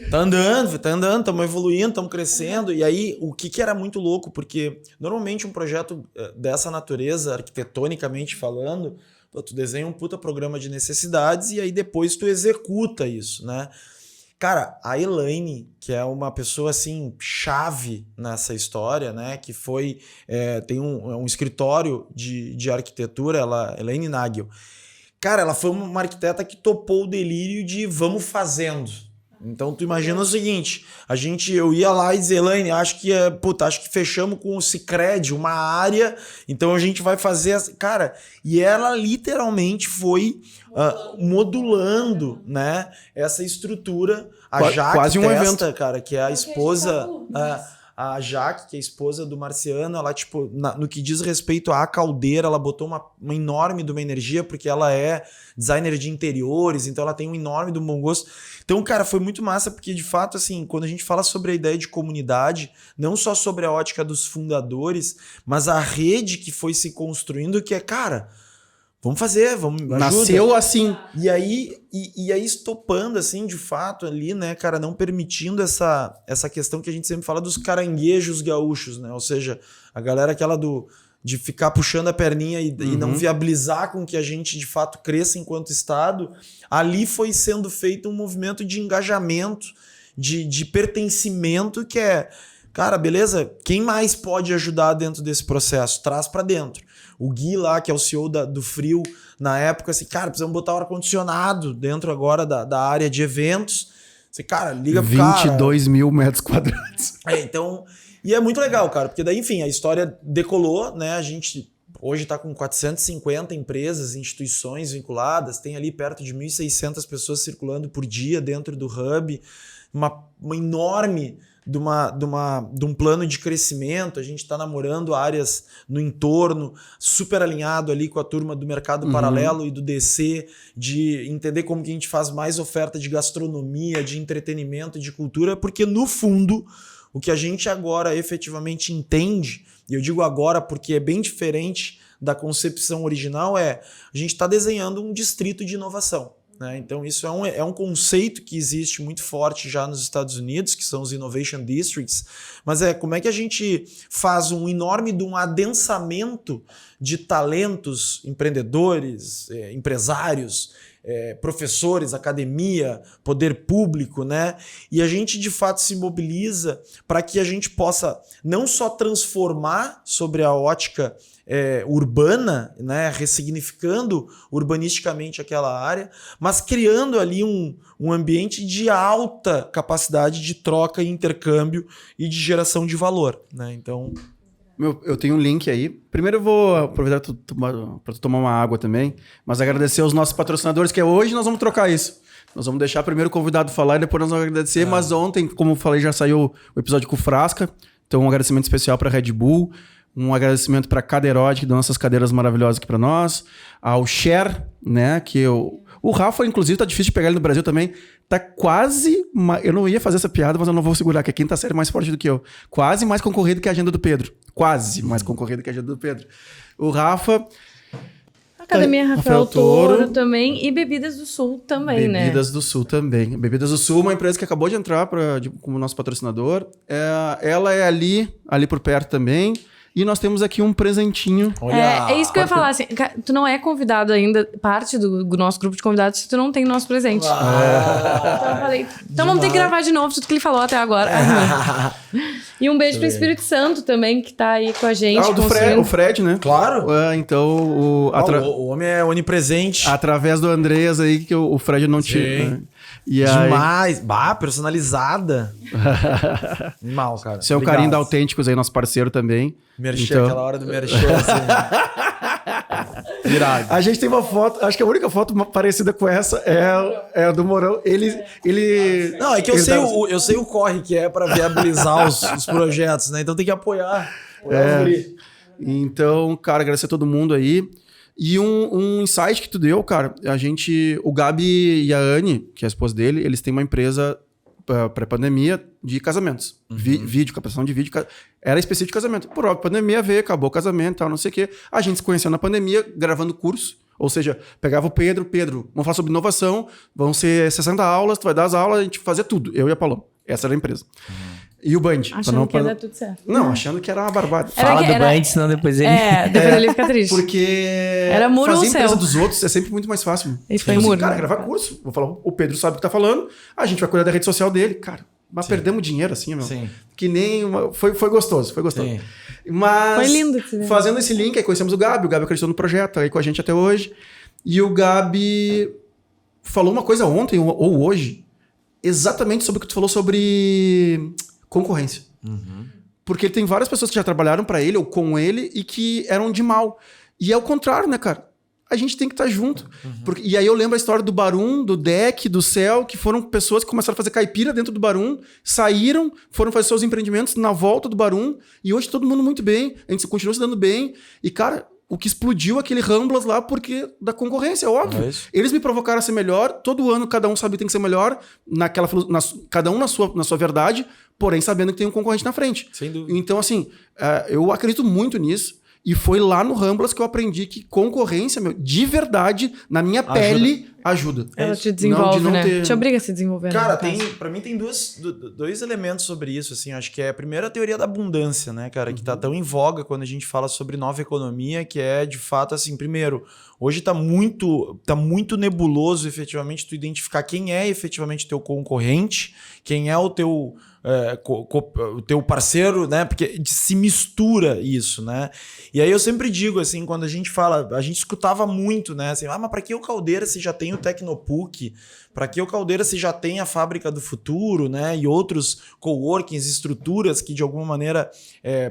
Speaker 4: Tá andando, estamos evoluindo, estamos crescendo. E aí, o que era muito louco, porque normalmente um projeto dessa natureza, arquitetonicamente falando, tu desenha um puta programa de necessidades e aí depois tu executa isso, né? Cara, a Elaine, que é uma pessoa assim, chave nessa história, né? Que tem um escritório de arquitetura, Elaine Nagel. Cara, ela foi uma arquiteta que topou o delírio de vamos fazendo. Então tu imagina o seguinte, eu ia lá e dizer, Elaine, acho que fechamos com o Sicredi uma área, então a gente vai fazer... Cara, e ela literalmente foi modulando, né, essa estrutura A Jaque
Speaker 1: quase um
Speaker 4: Testa,
Speaker 1: evento.
Speaker 4: cara, que é a esposa... A Jaque, que é a esposa do Marciano, ela, tipo, no que diz respeito à caldeira, ela botou uma enorme de uma energia, porque ela é designer de interiores, então ela tem um enorme de um bom gosto. Então, cara, foi muito massa, porque, de fato, assim, quando a gente fala sobre a ideia de comunidade, não só sobre a ótica dos fundadores, mas a rede que foi se construindo, que é, cara... Vamos fazer, vamos ajuda.
Speaker 1: Nasceu assim.
Speaker 4: E aí estopando, assim, de fato, ali, né, cara, não permitindo essa questão que a gente sempre fala dos caranguejos gaúchos, né? Ou seja, a galera aquela de ficar puxando a perninha e não viabilizar com que a gente, de fato, cresça enquanto Estado. Ali foi sendo feito um movimento de engajamento, de pertencimento, que é... Cara, beleza? Quem mais pode ajudar dentro desse processo? Traz pra dentro. O Gui lá, que é o CEO do Frio, na época, assim, cara, precisamos botar o ar-condicionado dentro agora da área de eventos. Assim, cara, liga pro cara.
Speaker 1: 22 mil metros quadrados.
Speaker 4: Então... E é muito legal, cara, porque daí, enfim, a história decolou, né? A gente hoje tá com 450 empresas, instituições vinculadas, tem ali perto de 1.600 pessoas circulando por dia dentro do Hub, uma enorme... de um plano de crescimento, a gente está namorando áreas no entorno, super alinhado ali com a turma do Mercado Paralelo e do DC, de entender como que a gente faz mais oferta de gastronomia, de entretenimento, de cultura, porque no fundo, o que a gente agora efetivamente entende, e eu digo agora porque é bem diferente da concepção original, a gente está desenhando um distrito de inovação. Então isso é um conceito que existe muito forte já nos Estados Unidos, que são os Innovation Districts, mas como é que a gente faz um enorme de um adensamento de talentos, empreendedores, empresários, professores, academia, poder público, né? E a gente de fato se mobiliza para que a gente possa não só transformar sobre a ótica urbana, né, ressignificando urbanisticamente aquela área, mas criando ali um ambiente de alta capacidade de troca e intercâmbio e de geração de valor, né? Então...
Speaker 1: Eu tenho um link aí. Primeiro eu vou aproveitar para tomar uma água também, mas agradecer aos nossos patrocinadores, que hoje nós vamos trocar isso. Nós vamos deixar primeiro o convidado falar e depois nós vamos agradecer, mas ontem, como eu falei, já saiu o episódio com o Frasca, então um agradecimento especial para a Red Bull, um agradecimento para a Cadeirote, que deu essas cadeiras maravilhosas aqui para nós. Ao Share, né? Que o Rafa, inclusive, tá difícil de pegar ele no Brasil também. Tá quase... Eu não ia fazer essa piada, mas eu não vou segurar, que a quinta série é mais forte do que eu. Quase mais concorrido que a agenda do Pedro. Quase mais concorrido que a agenda do Pedro. O Rafa...
Speaker 3: Academia Rafael Toro também. E Bebidas do Sul também, né?
Speaker 1: Bebidas do Sul também. Bebidas do Sul, uma empresa que acabou de entrar como nosso patrocinador. Ela é ali por perto também. E nós temos aqui um presentinho.
Speaker 3: É isso que eu ia falar. Assim, tu não é convidado ainda, parte do nosso grupo de convidados, se tu não tem nosso presente. Então eu falei, então vamos ter que gravar de novo tudo que ele falou até agora. E um beijo pro Espírito Santo também, que tá aí com a gente.
Speaker 1: O Fred, né?
Speaker 4: Claro.
Speaker 1: Então,
Speaker 4: o homem é onipresente.
Speaker 1: Através do Andreas aí, que o Fred não tinha. Né?
Speaker 4: Demais. Personalizada. Mal, cara.
Speaker 1: Isso é o carinho da Autênticos aí, nosso parceiro também.
Speaker 4: Merchan, então... aquela hora do merchan, assim.
Speaker 1: Irado. A gente tem uma foto, acho que a única foto parecida com essa é a do Mourão. Ele...
Speaker 4: Não, é que eu sei o corre que é para viabilizar os projetos, né? Então tem que apoiar.
Speaker 1: Então, cara, agradecer a todo mundo aí. E um insight que tu deu, cara, o Gabi e a Anne, que é a esposa dele, eles têm uma empresa pré-pandemia de casamentos. Vídeo, captação de vídeo. Era específico de casamento. Por óbvio, pandemia veio, acabou o casamento, tal, não sei o quê. A gente se conheceu na pandemia, gravando curso. Ou seja, pegava o Pedro, vamos falar sobre inovação, vão ser 60 aulas, tu vai dar as aulas, a gente fazia tudo. Eu e a Paloma. Essa era a empresa. E o Band.
Speaker 3: Achando que ia dar tudo certo.
Speaker 1: Não, achando que era uma barbada.
Speaker 2: Fala do Band, senão depois ele...
Speaker 3: depois ele fica triste.
Speaker 1: Porque
Speaker 3: era muro
Speaker 1: fazer
Speaker 3: no céu.
Speaker 1: empresa dos outros é sempre muito mais fácil.
Speaker 3: Isso foi muro.
Speaker 1: Cara, gravar curso. Vou falar, o Pedro sabe o que tá falando, a gente vai cuidar da rede social dele. Cara, mas perdemos dinheiro assim, meu.
Speaker 4: Sim.
Speaker 1: Que nem... Foi gostoso, foi gostoso. Sim. Mas...
Speaker 3: Foi lindo.
Speaker 1: Fazendo esse link, aí conhecemos o Gabi acreditou no projeto, aí com a gente até hoje. E o Gabi falou uma coisa ontem ou hoje, exatamente sobre o que tu falou sobre concorrência. Porque ele tem várias pessoas que já trabalharam para ele ou com ele e que eram de mal. E é o contrário, né, cara? a gente tem que estar junto. Porque, e aí eu lembro a história do Barum, do Deck, do Céu, que foram pessoas que começaram a fazer caipira dentro do Barum, saíram, foram fazer seus empreendimentos na volta do Barum, e hoje todo mundo muito bem, a gente continua se dando bem, e cara, o que explodiu aquele Ramblas lá porque da concorrência, óbvio. Eles me provocaram a ser melhor, todo ano cada um sabe que tem que ser melhor, cada um na sua verdade, porém sabendo que tem um concorrente na frente.
Speaker 4: Sem dúvida.
Speaker 1: Então, assim, eu acredito muito nisso. E foi lá no Ramblas que eu aprendi que concorrência, de verdade, na minha pele, ajuda.
Speaker 3: Ela te desenvolve,
Speaker 1: não
Speaker 3: né? Te obriga a se desenvolver.
Speaker 4: Cara, pra mim tem dois elementos sobre isso, assim. Acho que é a primeira teoria da abundância, né, cara? Que tá tão em voga quando a gente fala sobre nova economia, que é, de fato, assim, primeiro, hoje tá muito nebuloso, efetivamente, tu identificar quem é efetivamente teu concorrente, quem é o teu... o teu parceiro, né? Porque se mistura isso, né? E aí eu sempre digo, assim, quando a gente fala, a gente escutava muito, né? Assim, mas pra que o Caldeira se já tem o Tecnopuc? Pra que o Caldeira se já tem a Fábrica do Futuro, né? E outros coworkings, estruturas que de alguma maneira,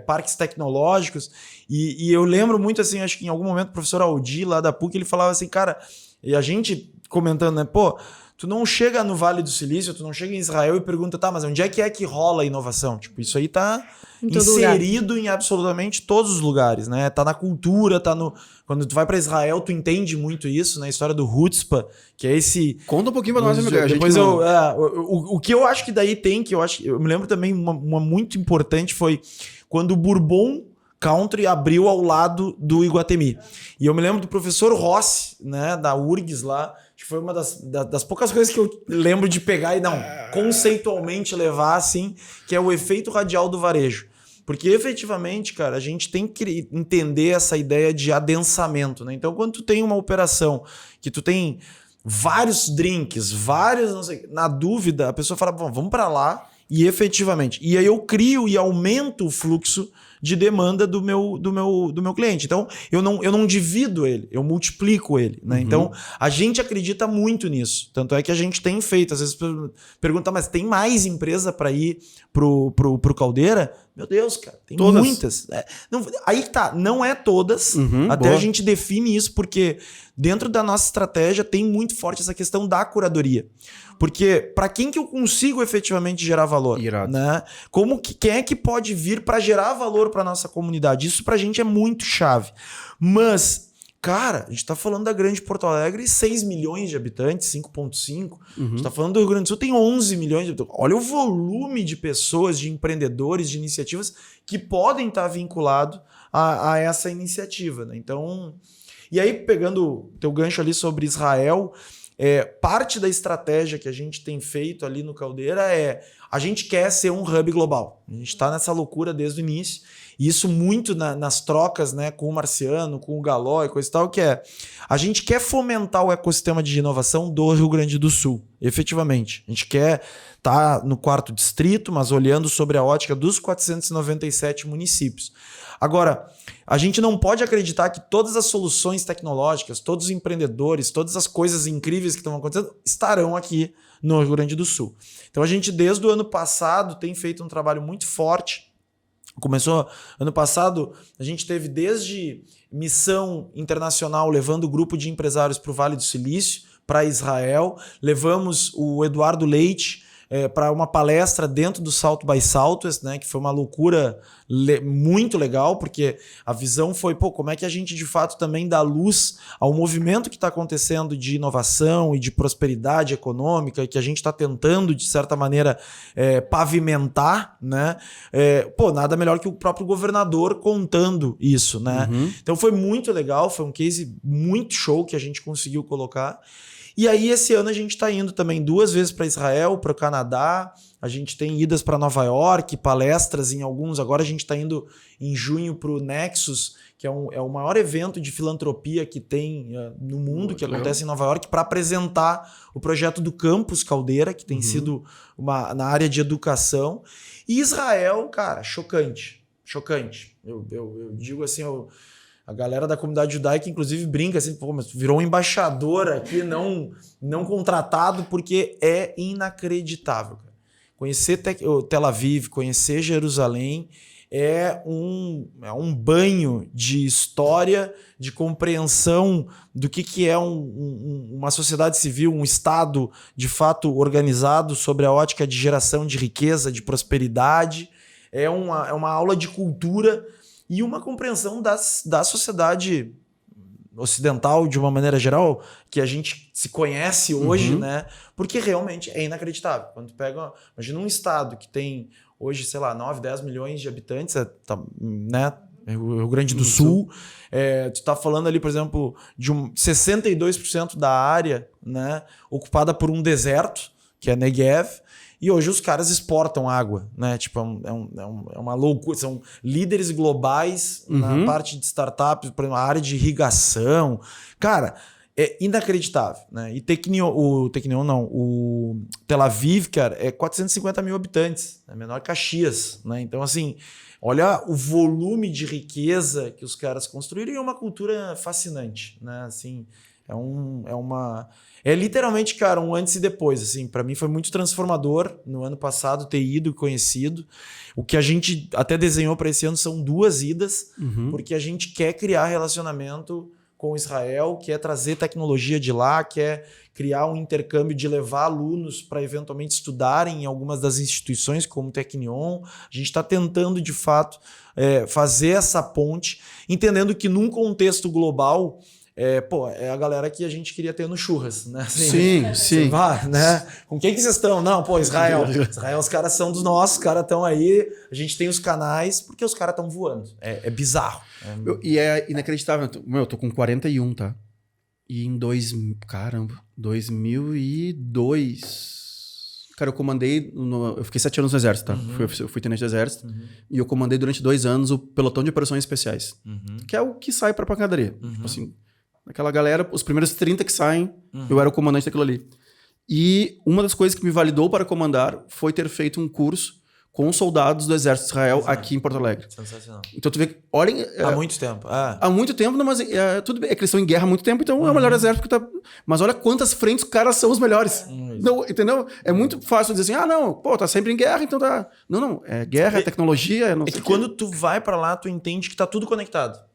Speaker 4: parques tecnológicos. E eu lembro muito, assim, acho que em algum momento o professor Aldi lá da PUC, ele falava assim, cara, e a gente comentando, né? Pô, tu não chega no Vale do Silício, tu não chega em Israel e pergunta, tá, mas onde é que rola a inovação? Tipo, isso aí tá inserido em absolutamente todos os lugares, né? Tá na cultura, tá no... Quando tu vai pra Israel, tu entende muito isso, né? A história do Hutzpah, que é esse...
Speaker 1: Conta um pouquinho pra nós, amigo.
Speaker 4: Depois o que eu acho que daí tem, eu me lembro também, uma muito importante foi quando o Bourbon Country abriu ao lado do Iguatemi. E eu me lembro do professor Rossi, né, da URGS lá, que foi uma das poucas coisas que eu lembro de pegar e conceitualmente levar, assim, que é o efeito radial do varejo. Porque efetivamente, cara, a gente tem que entender essa ideia de adensamento, né? Então, quando tu tem uma operação que tu tem vários drinks, não sei, na dúvida, a pessoa fala, bom, vamos para lá e efetivamente. E aí eu crio e aumento o fluxo de demanda do meu cliente. Então, eu não divido ele, eu multiplico ele, né? Então, a gente acredita muito nisso. Tanto é que a gente tem feito, às vezes pergunta, mas tem mais empresa para ir pro Caldeira? Meu Deus, cara, tem todas. Muitas. Aí tá, não é todas, até boa. A gente define isso, porque dentro da nossa estratégia tem muito forte essa questão da curadoria. Porque para quem que eu consigo efetivamente gerar valor?
Speaker 1: Irado.
Speaker 4: Né? Quem é que pode vir para gerar valor para nossa comunidade? Isso pra gente é muito chave. Mas, cara, a gente tá falando da grande Porto Alegre, 6 milhões de habitantes, 5,5. A gente tá falando do Rio Grande do Sul, tem 11 milhões de habitantes. Olha o volume de pessoas, de empreendedores, de iniciativas que podem estar vinculados a essa iniciativa, né? Então, e aí pegando o teu gancho ali sobre Israel... parte da estratégia que a gente tem feito ali no Caldeira a gente quer ser um hub global. A gente está nessa loucura desde o início. E isso muito nas trocas, né, com o Marciano, com o Galó e coisa e tal, que a gente quer fomentar o ecossistema de inovação do Rio Grande do Sul, efetivamente. A gente quer estar no 4º distrito, mas olhando sobre a ótica dos 497 municípios. Agora, a gente não pode acreditar que todas as soluções tecnológicas, todos os empreendedores, todas as coisas incríveis que estão acontecendo estarão aqui no Rio Grande do Sul. Então a gente, desde o ano passado, tem feito um trabalho muito forte. Começou ano passado, a gente teve desde missão internacional, levando o grupo de empresários para o Vale do Silício, para Israel. Levamos o Eduardo Leite para uma palestra dentro do South by Southwest, né, que foi uma loucura muito legal, porque a visão foi, como é que a gente de fato também dá luz ao movimento que está acontecendo de inovação e de prosperidade econômica, que a gente está tentando, de certa maneira, pavimentar, né? Nada melhor que o próprio governador contando isso, né? Então foi muito legal, foi um case muito show que a gente conseguiu colocar. E aí, esse ano, a gente está indo também 2 vezes para Israel, para o Canadá. A gente tem idas para Nova York, palestras em alguns. Agora a gente está indo em junho para o Nexus, que é o maior evento de filantropia que tem no mundo, que acontece em Nova York, para apresentar o projeto do Campus Caldeira, que tem sido na área de educação. E Israel, cara, chocante. Chocante. Eu digo assim... A galera da comunidade judaica, inclusive, brinca assim, mas virou um embaixador aqui, não contratado, porque é inacreditável. Cara. Conhecer Tel Aviv, conhecer Jerusalém, é um banho de história, de compreensão do que é uma sociedade civil, um Estado de fato organizado sobre a ótica de geração de riqueza, de prosperidade. É uma aula de cultura e uma compreensão da sociedade ocidental, de uma maneira geral, que a gente se conhece hoje, né? Porque realmente é inacreditável. Quando tu pega, imagina um estado que tem hoje, sei lá, 9, 10 milhões de habitantes, né? Rio Grande do Sul. Tu tá falando ali, por exemplo, de 62% da área, né, ocupada por um deserto, que é Negev, e hoje os caras exportam água, né? Tipo, é uma loucura. São líderes globais na parte de startups, por exemplo, a área de irrigação. Cara, é inacreditável, né? E o Tel Aviv, cara, é 450 mil habitantes, é menor que Caxias, né? Então, assim, olha o volume de riqueza que os caras construíram e é uma cultura fascinante, né? Assim, é literalmente, cara, um antes e depois, assim. Para mim foi muito transformador no ano passado ter ido e conhecido. O que a gente até desenhou para esse ano são 2 idas, porque a gente quer criar relacionamento com Israel, quer trazer tecnologia de lá, quer criar um intercâmbio de levar alunos para eventualmente estudarem em algumas das instituições, como o Technion. A gente está tentando, de fato, fazer essa ponte, entendendo que num contexto global, é a galera que a gente queria ter no Churras, né? Assim,
Speaker 1: sim.
Speaker 4: Vai, né? Com quem que vocês estão? Não, Israel. Israel, os caras são dos nossos, os caras estão aí, a gente tem os canais, porque os caras estão voando. É bizarro.
Speaker 1: E é inacreditável. Eu tô com 41, tá? E em 2002... Cara, eu comandei... Eu fiquei 7 anos no Exército, tá? Eu fui tenente do Exército. E eu comandei durante 2 anos o pelotão de operações especiais. Que é o que sai pra pancadaria. Tipo assim, aquela galera, os primeiros 30 que saem, eu era o comandante daquilo ali. E uma das coisas que me validou para comandar foi ter feito um curso com soldados do Exército de Israel aqui em Porto Alegre.
Speaker 4: Sensacional.
Speaker 1: Então tu vê, olhem...
Speaker 4: Há muito tempo.
Speaker 1: Há muito tempo, não, mas tudo bem, é que eles estão em guerra há muito tempo, então é o melhor exército que tá... Mas olha quantas frentes os caras são os melhores. Não, entendeu? É muito fácil dizer assim, tá sempre em guerra, então tá... Não, é guerra, é tecnologia, não sei
Speaker 4: que quando tu vai pra lá, tu entende que tá tudo conectado.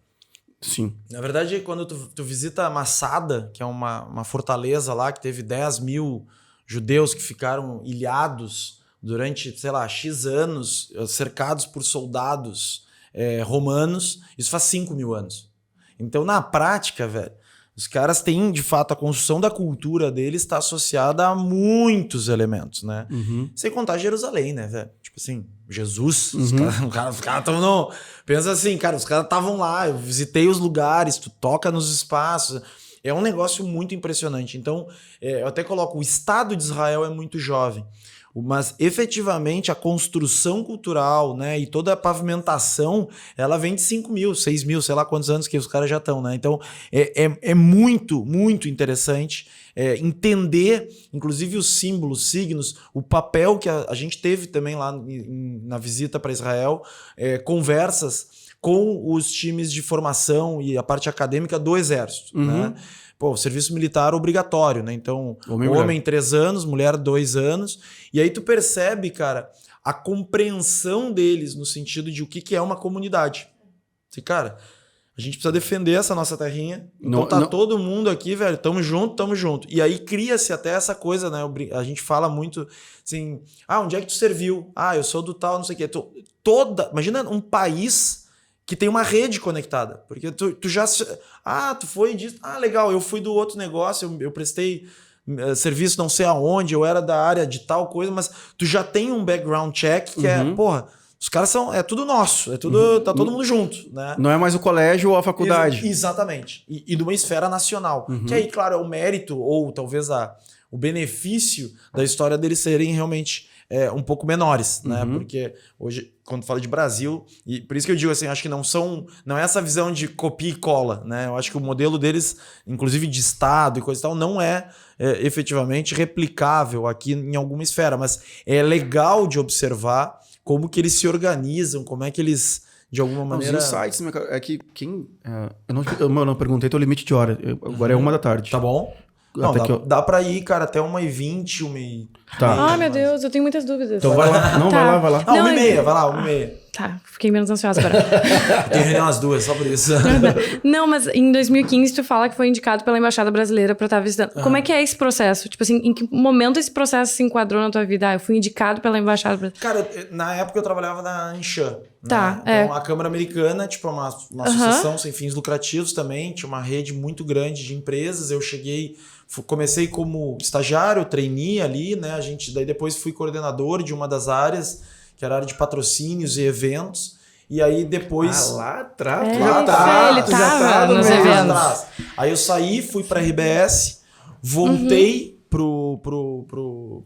Speaker 1: Sim.
Speaker 4: Na verdade, quando tu visita Masada, que é uma fortaleza lá, que teve 10 mil judeus que ficaram ilhados durante, sei lá, X anos, cercados por soldados romanos, isso faz 5 mil anos. Então, na prática, velho, os caras têm, de fato, a construção da cultura deles está associada a muitos elementos, né? Sem contar Jerusalém, né, velho? Tipo assim, Jesus, os caras estão no... Pensa assim, cara, os caras estavam lá, eu visitei os lugares, tu toca nos espaços... É um negócio muito impressionante. Então, eu até coloco, o Estado de Israel é muito jovem, mas efetivamente a construção cultural, né, e toda a pavimentação, ela vem de 5 mil, 6 mil, sei lá quantos anos que os caras já estão, né? Então, é muito, muito interessante entender, inclusive os símbolos, signos, o papel que a gente teve também lá na visita para Israel, conversas com os times de formação e a parte acadêmica do Exército, né? O serviço militar obrigatório, né? Então, homem 3 anos, mulher 2 anos. E aí tu percebe, cara, a compreensão deles no sentido de o que é uma comunidade. Assim, cara, a gente precisa defender essa nossa terrinha. Então todo mundo aqui, velho, tamo junto. E aí cria-se até essa coisa, né? A gente fala muito assim, onde é que tu serviu? Eu sou do tal, não sei o quê. Imagina um país que tem uma rede conectada. Porque tu já... tu foi disso. legal, eu fui do outro negócio, eu prestei serviço não sei aonde, eu era da área de tal coisa, mas tu já tem um background check que os caras são... É tudo nosso, tá todo mundo junto, né?
Speaker 1: Não é mais o colégio ou a faculdade.
Speaker 4: Exatamente. E de uma esfera nacional. Que aí, claro, é o mérito ou talvez o benefício da história deles serem realmente... um pouco menores, né? Porque hoje, quando fala de Brasil, e por isso que eu digo assim, acho que não é essa visão de copia e cola, né? Eu acho que o modelo deles, inclusive de Estado e coisa e tal, não é efetivamente replicável aqui em alguma esfera, mas é legal de observar como que eles se organizam, como é que eles, de alguma maneira...
Speaker 1: Os insights, é que eu não perguntei teu limite de hora, agora é 1 da tarde.
Speaker 4: Tá bom? Não, dá pra ir, cara, até 1h20, 1h30.
Speaker 1: Tá.
Speaker 3: Meu Deus, eu tenho muitas dúvidas.
Speaker 1: Então vai lá. Vai lá.
Speaker 4: 1h30, vai lá, 1h30.
Speaker 3: Tá, fiquei menos ansiosa agora.
Speaker 4: Tem reunião as duas, só por isso.
Speaker 3: Não, mas em 2015 tu fala que foi indicado pela Embaixada Brasileira pra estar visitando. Como é que é esse processo? Tipo assim, em que momento esse processo se enquadrou na tua vida? Eu fui indicado pela Embaixada Brasileira.
Speaker 4: Cara, na época eu trabalhava na Anshan.
Speaker 3: Tá,
Speaker 4: Então, a Câmara Americana, tipo, é uma associação sem fins lucrativos também, tinha uma rede muito grande de empresas. Eu comecei como estagiário, trainee ali, né? Daí depois fui coordenador de uma das áreas, que era a área de patrocínios e eventos. E aí depois...
Speaker 1: lá atrás.
Speaker 3: É,
Speaker 1: Lá
Speaker 3: ele
Speaker 1: atrás.
Speaker 3: tava nos
Speaker 1: mesmo.
Speaker 3: eventos.
Speaker 4: Aí eu saí, fui pra RBS, voltei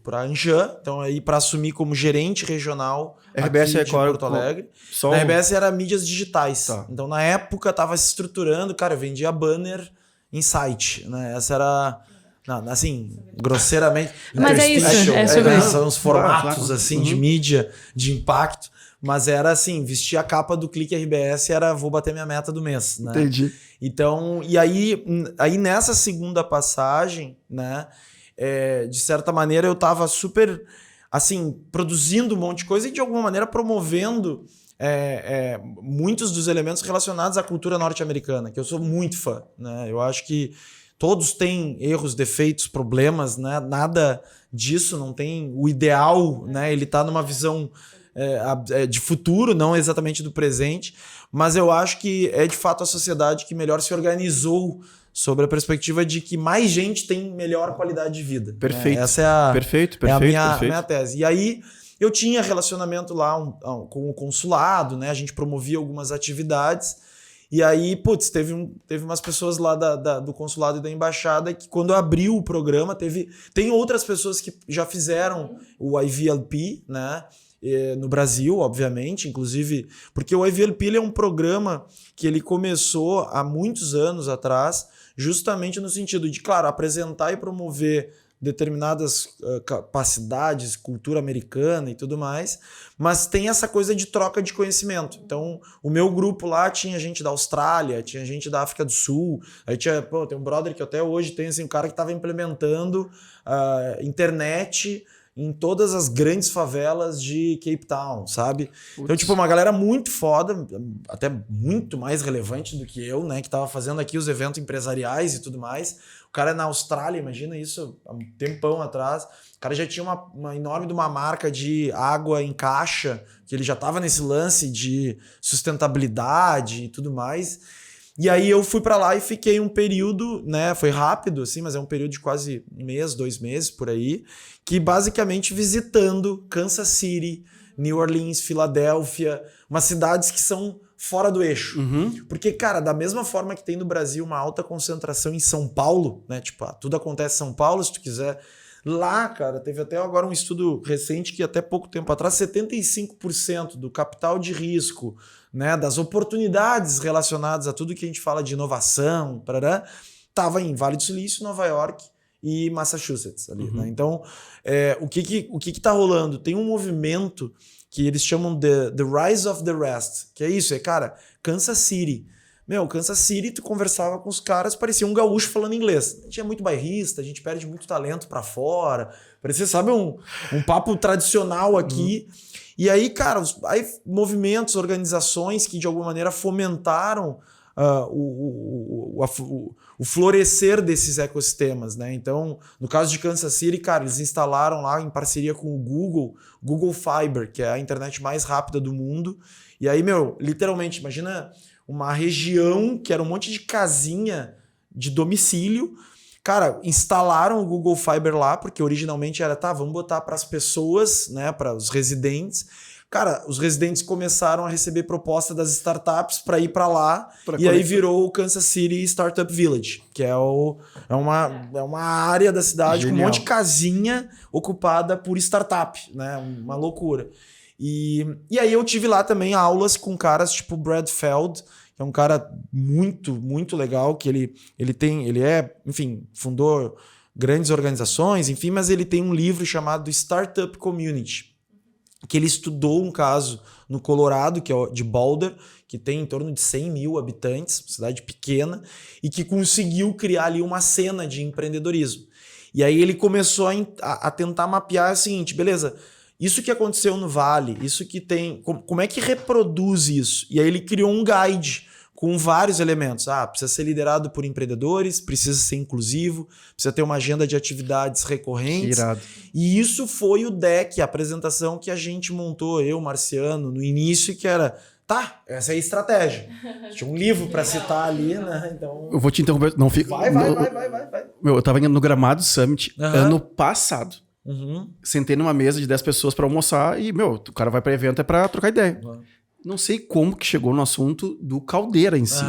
Speaker 4: pra Anshan, então aí para assumir como gerente regional
Speaker 1: RBS
Speaker 4: aqui
Speaker 1: é
Speaker 4: de
Speaker 1: qual?
Speaker 4: Porto Alegre.
Speaker 1: Só
Speaker 4: Na RBS era mídias digitais.
Speaker 1: Tá.
Speaker 4: Então na época tava se estruturando, cara, eu vendia banner em site, né? Essa era... Não, assim, grosseiramente.
Speaker 3: Mas é isso,
Speaker 4: interstitial,
Speaker 3: é sobre isso.
Speaker 4: São os formatos,
Speaker 1: Claro.
Speaker 4: assim, de mídia, de impacto. Mas era assim, vestir a capa do Clique RBS era vou bater minha meta do mês, né?
Speaker 1: Entendi.
Speaker 4: Então, e aí nessa segunda passagem, né, de certa maneira eu tava super, assim, produzindo um monte de coisa e de alguma maneira promovendo muitos dos elementos relacionados à cultura norte-americana, que eu sou muito fã, né? Eu acho que todos têm erros, defeitos, problemas, né? Nada disso, não tem o ideal, né? Ele tá numa visão de futuro, não exatamente do presente, mas eu acho que é de fato a sociedade que melhor se organizou sobre a perspectiva de que mais gente tem melhor qualidade de vida.
Speaker 1: Perfeito.
Speaker 4: Né? Essa é
Speaker 1: Perfeito.
Speaker 4: a minha tese. E aí eu tinha relacionamento lá com o consulado, né? A gente promovia algumas atividades. E aí, putz, teve umas pessoas lá do consulado e da embaixada que quando abriu o programa, tem outras pessoas que já fizeram o IVLP, né? No Brasil, obviamente, inclusive, porque o IVLP ele é um programa que ele começou há muitos anos atrás, justamente no sentido de, claro, apresentar e promover determinadas capacidades, cultura americana e tudo mais, mas tem essa coisa de troca de conhecimento. Então, o meu grupo lá tinha gente da Austrália, tinha gente da África do Sul, aí tem um brother que até hoje tem assim, um cara que estava implementando internet em todas as grandes favelas de Cape Town, sabe? Então, tipo, uma galera muito foda, até muito mais relevante do que eu, né? Que tava fazendo aqui os eventos empresariais e tudo mais. O cara é na Austrália, imagina isso, há um tempão atrás. O cara já tinha uma enorme de uma marca de água em caixa, que ele já tava nesse lance de sustentabilidade e tudo mais. E aí eu fui para lá e fiquei um período, né? Foi rápido, assim, mas é um período de quase 1 mês, 2 meses por aí, que basicamente visitando Kansas City, New Orleans, Filadélfia, umas cidades que são fora do eixo. Porque, cara, da mesma forma que tem no Brasil uma alta concentração em São Paulo, né? Tipo, tudo acontece em São Paulo, se tu quiser. Lá, cara, teve até agora um estudo recente que até pouco tempo atrás, 75% do capital de risco, né, das oportunidades relacionadas a tudo que a gente fala de inovação, estava em Vale do Silício, Nova York e Massachusetts. Ali, né? Então, o que tá rolando? Tem um movimento que eles chamam de The Rise of the Rest, que é isso, cara, Kansas City. Kansas City, tu conversava com os caras, parecia um gaúcho falando inglês. A gente é muito bairrista, a gente perde muito talento pra fora. Parecia, sabe, um papo tradicional aqui. E aí, cara, movimentos, organizações que de alguma maneira fomentaram o florescer desses ecossistemas, né? Então, no caso de Kansas City, cara, eles instalaram lá em parceria com o Google Fiber, que é a internet mais rápida do mundo. E aí, literalmente, imagina uma região que era um monte de casinha de domicílio. Cara, instalaram o Google Fiber lá, porque originalmente era, vamos botar para as pessoas, né, para os residentes. Cara, os residentes começaram a receber proposta das startups para ir para lá, aí virou o Kansas City Startup Village, que é uma área da cidade com um monte de casinha ocupada por startup, né, uma loucura. E aí eu tive lá também aulas com caras tipo Brad Feld, que é um cara muito, muito legal, que ele fundou grandes organizações, enfim, mas ele tem um livro chamado Startup Community, que ele estudou um caso no Colorado, que é de Boulder, que tem em torno de 100 mil habitantes, cidade pequena, e que conseguiu criar ali uma cena de empreendedorismo. E aí ele começou a tentar mapear o seguinte, beleza, isso que aconteceu no Vale, isso que tem... Como é que reproduz isso? E aí ele criou um guide com vários elementos. Precisa ser liderado por empreendedores, precisa ser inclusivo, precisa ter uma agenda de atividades recorrentes.
Speaker 1: Irado.
Speaker 4: E isso foi o deck, a apresentação que a gente montou, eu, Marciano, no início, que era... Tá, essa é a estratégia. Tinha um livro para citar ali, né? Então...
Speaker 1: Eu vou te interromper. Não fica.
Speaker 4: Vai.
Speaker 1: Meu, eu tava indo no Gramado Summit ano passado.
Speaker 4: Uhum.
Speaker 1: Sentei numa mesa de 10 pessoas pra almoçar e, meu, o cara vai pra evento é pra trocar ideia. Não sei como que chegou no assunto do Caldeira em si.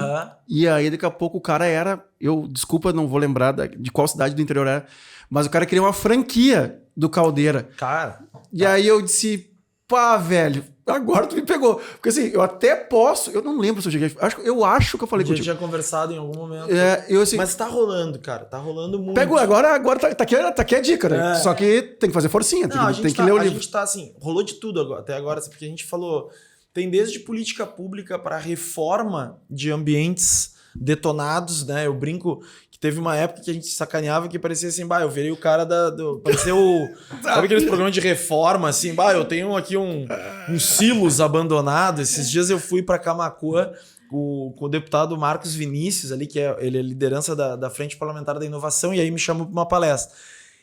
Speaker 1: E aí, daqui a pouco, o cara era... Desculpa, não vou lembrar de qual cidade do interior era, mas o cara queria uma franquia do Caldeira.
Speaker 4: Cara...
Speaker 1: E aí eu disse, pá, velho, agora tu me pegou. Porque assim, eu até posso... Eu não lembro se eu cheguei... Eu acho que eu falei contigo.
Speaker 4: A gente tinha conversado em algum momento.
Speaker 1: Assim,
Speaker 4: mas tá rolando, cara. Tá rolando muito.
Speaker 1: Pegou, agora tá aqui a dica, né? Só que tem que fazer forcinha. Tem que ler o livro.
Speaker 4: A gente tá assim, rolou de tudo até agora, porque a gente falou... Tem desde política pública para reforma de ambientes detonados, né? Eu brinco que teve uma época que a gente sacaneava que parecia assim, eu virei o cara parecia o... Sabe aqueles programas de reforma, assim? Eu tenho aqui um silos abandonado. Esses dias eu fui para Camaquã com o deputado Marcos Vinícius ali, ele é liderança da Frente Parlamentar da Inovação, e aí me chamou para uma palestra.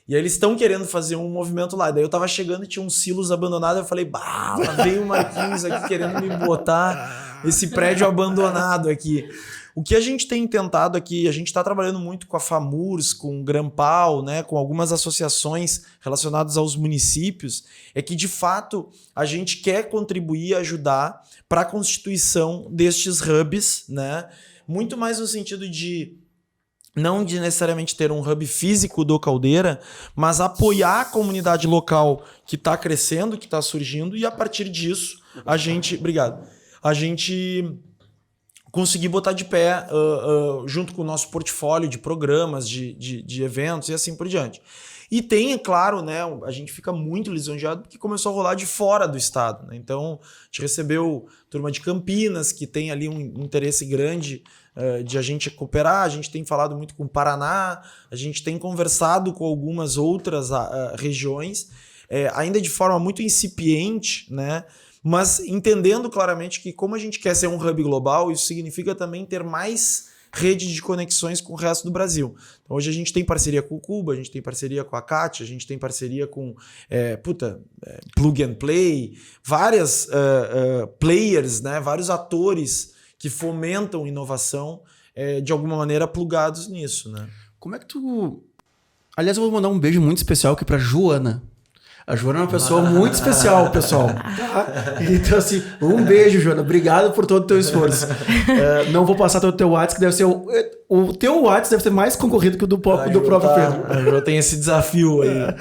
Speaker 4: E aí eles estão querendo fazer um movimento lá. Daí eu tava chegando e tinha uns silos abandonados. Eu falei, lá veio o Marquinhos aqui querendo me botar esse prédio abandonado aqui. O que a gente tem tentado aqui, a gente está trabalhando muito com a FAMURS, com o Grampal, né, com algumas associações relacionadas aos municípios, é que de fato a gente quer contribuir e ajudar para a constituição destes hubs, né, muito mais no sentido de não de necessariamente ter um hub físico do Caldeira, mas apoiar a comunidade local que está crescendo, que está surgindo, e a partir disso a gente conseguir botar de pé junto com o nosso portfólio de programas, de eventos e assim por diante. E tem, é claro, né, a gente fica muito lisonjeado porque começou a rolar de fora do estado, né? Então, a gente recebeu turma de Campinas, que tem ali um interesse grande de a gente cooperar, a gente tem falado muito com o Paraná, a gente tem conversado com algumas outras regiões, ainda de forma muito incipiente, né? Mas entendendo claramente que como a gente quer ser um hub global, isso significa também ter mais rede de conexões com o resto do Brasil. Então, hoje a gente tem parceria com o Cuba, a gente tem parceria com a CAT, a gente tem parceria com Plug and Play, várias players, né, vários atores que fomentam inovação de alguma maneira plugados nisso. Né?
Speaker 1: Como é que tu... Aliás, eu vou mandar um beijo muito especial aqui pra Joana. A Joana é uma pessoa muito especial, pessoal. Tá? Então, assim, um beijo, Joana. Obrigado por todo o teu esforço. Não vou passar o teu WhatsApp, que deve ser... O teu WhatsApp deve ser mais concorrido que o do próprio Pedro.
Speaker 4: A Joana tem esse desafio aí.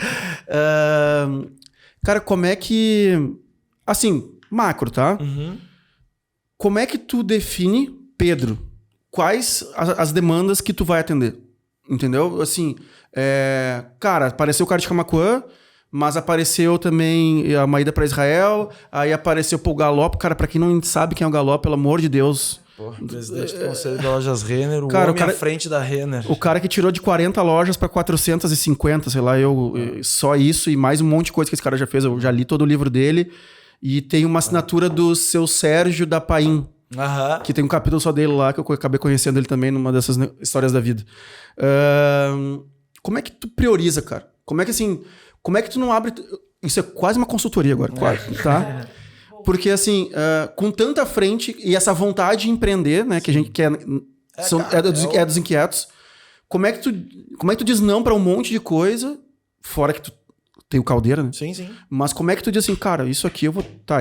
Speaker 1: Cara, como é que... Assim, macro, tá?
Speaker 4: Uhum.
Speaker 1: Como é que tu define, Pedro, quais as demandas que tu vai atender? Entendeu? Assim, cara, apareceu o cara de Camaquã, mas apareceu também a uma ida para Israel, aí apareceu o Galop. Cara, pra quem não sabe quem é o Galop, pelo amor de Deus...
Speaker 4: Presidente do Conselho da Lojas Renner, o
Speaker 1: cara,
Speaker 4: homem à frente da Renner.
Speaker 1: O cara que tirou de 40 lojas para 450, sei lá, só isso e mais um monte de coisa que esse cara já fez. Eu já li todo o livro dele e tem uma assinatura do seu Sérgio da Paim, que tem um capítulo só dele lá, que eu acabei conhecendo ele também numa dessas histórias da vida. Como é que tu prioriza, cara? Como é que tu não abre... Isso é quase uma consultoria agora, quase, tá? Porque, assim, com tanta frente e essa vontade de empreender, né, que a gente quer... É dos inquietos. Como é que tu diz não pra um monte de coisa, fora que tu tem o Caldeira, né?
Speaker 4: Sim, sim.
Speaker 1: Mas como é que tu diz assim, cara, isso aqui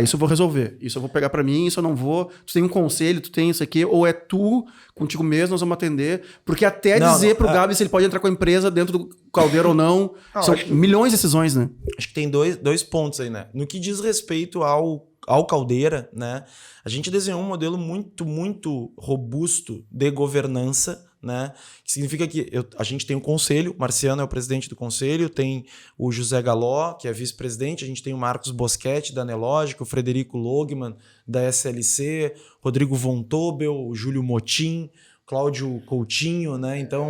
Speaker 1: isso eu vou resolver. Isso eu vou pegar pra mim, isso eu não vou. Tu tem um conselho, tu tem isso aqui, ou é tu, contigo mesmo, nós vamos atender. Porque até dizer pro Gabi se ele pode entrar com a empresa dentro do Caldeira ou não, são milhões de decisões, né?
Speaker 4: Acho que tem dois pontos aí, né? No que diz respeito ao Caldeira, né? A gente desenhou um modelo muito, muito robusto de governança, né? Que significa que a gente tem um conselho, o Marciano é o presidente do conselho, tem o José Galó, que é vice-presidente, a gente tem o Marcos Boschetti, da Nelógica, o Frederico Logman, da SLC, Rodrigo Von Tobel, o Júlio Motim, Cláudio Coutinho, né? Então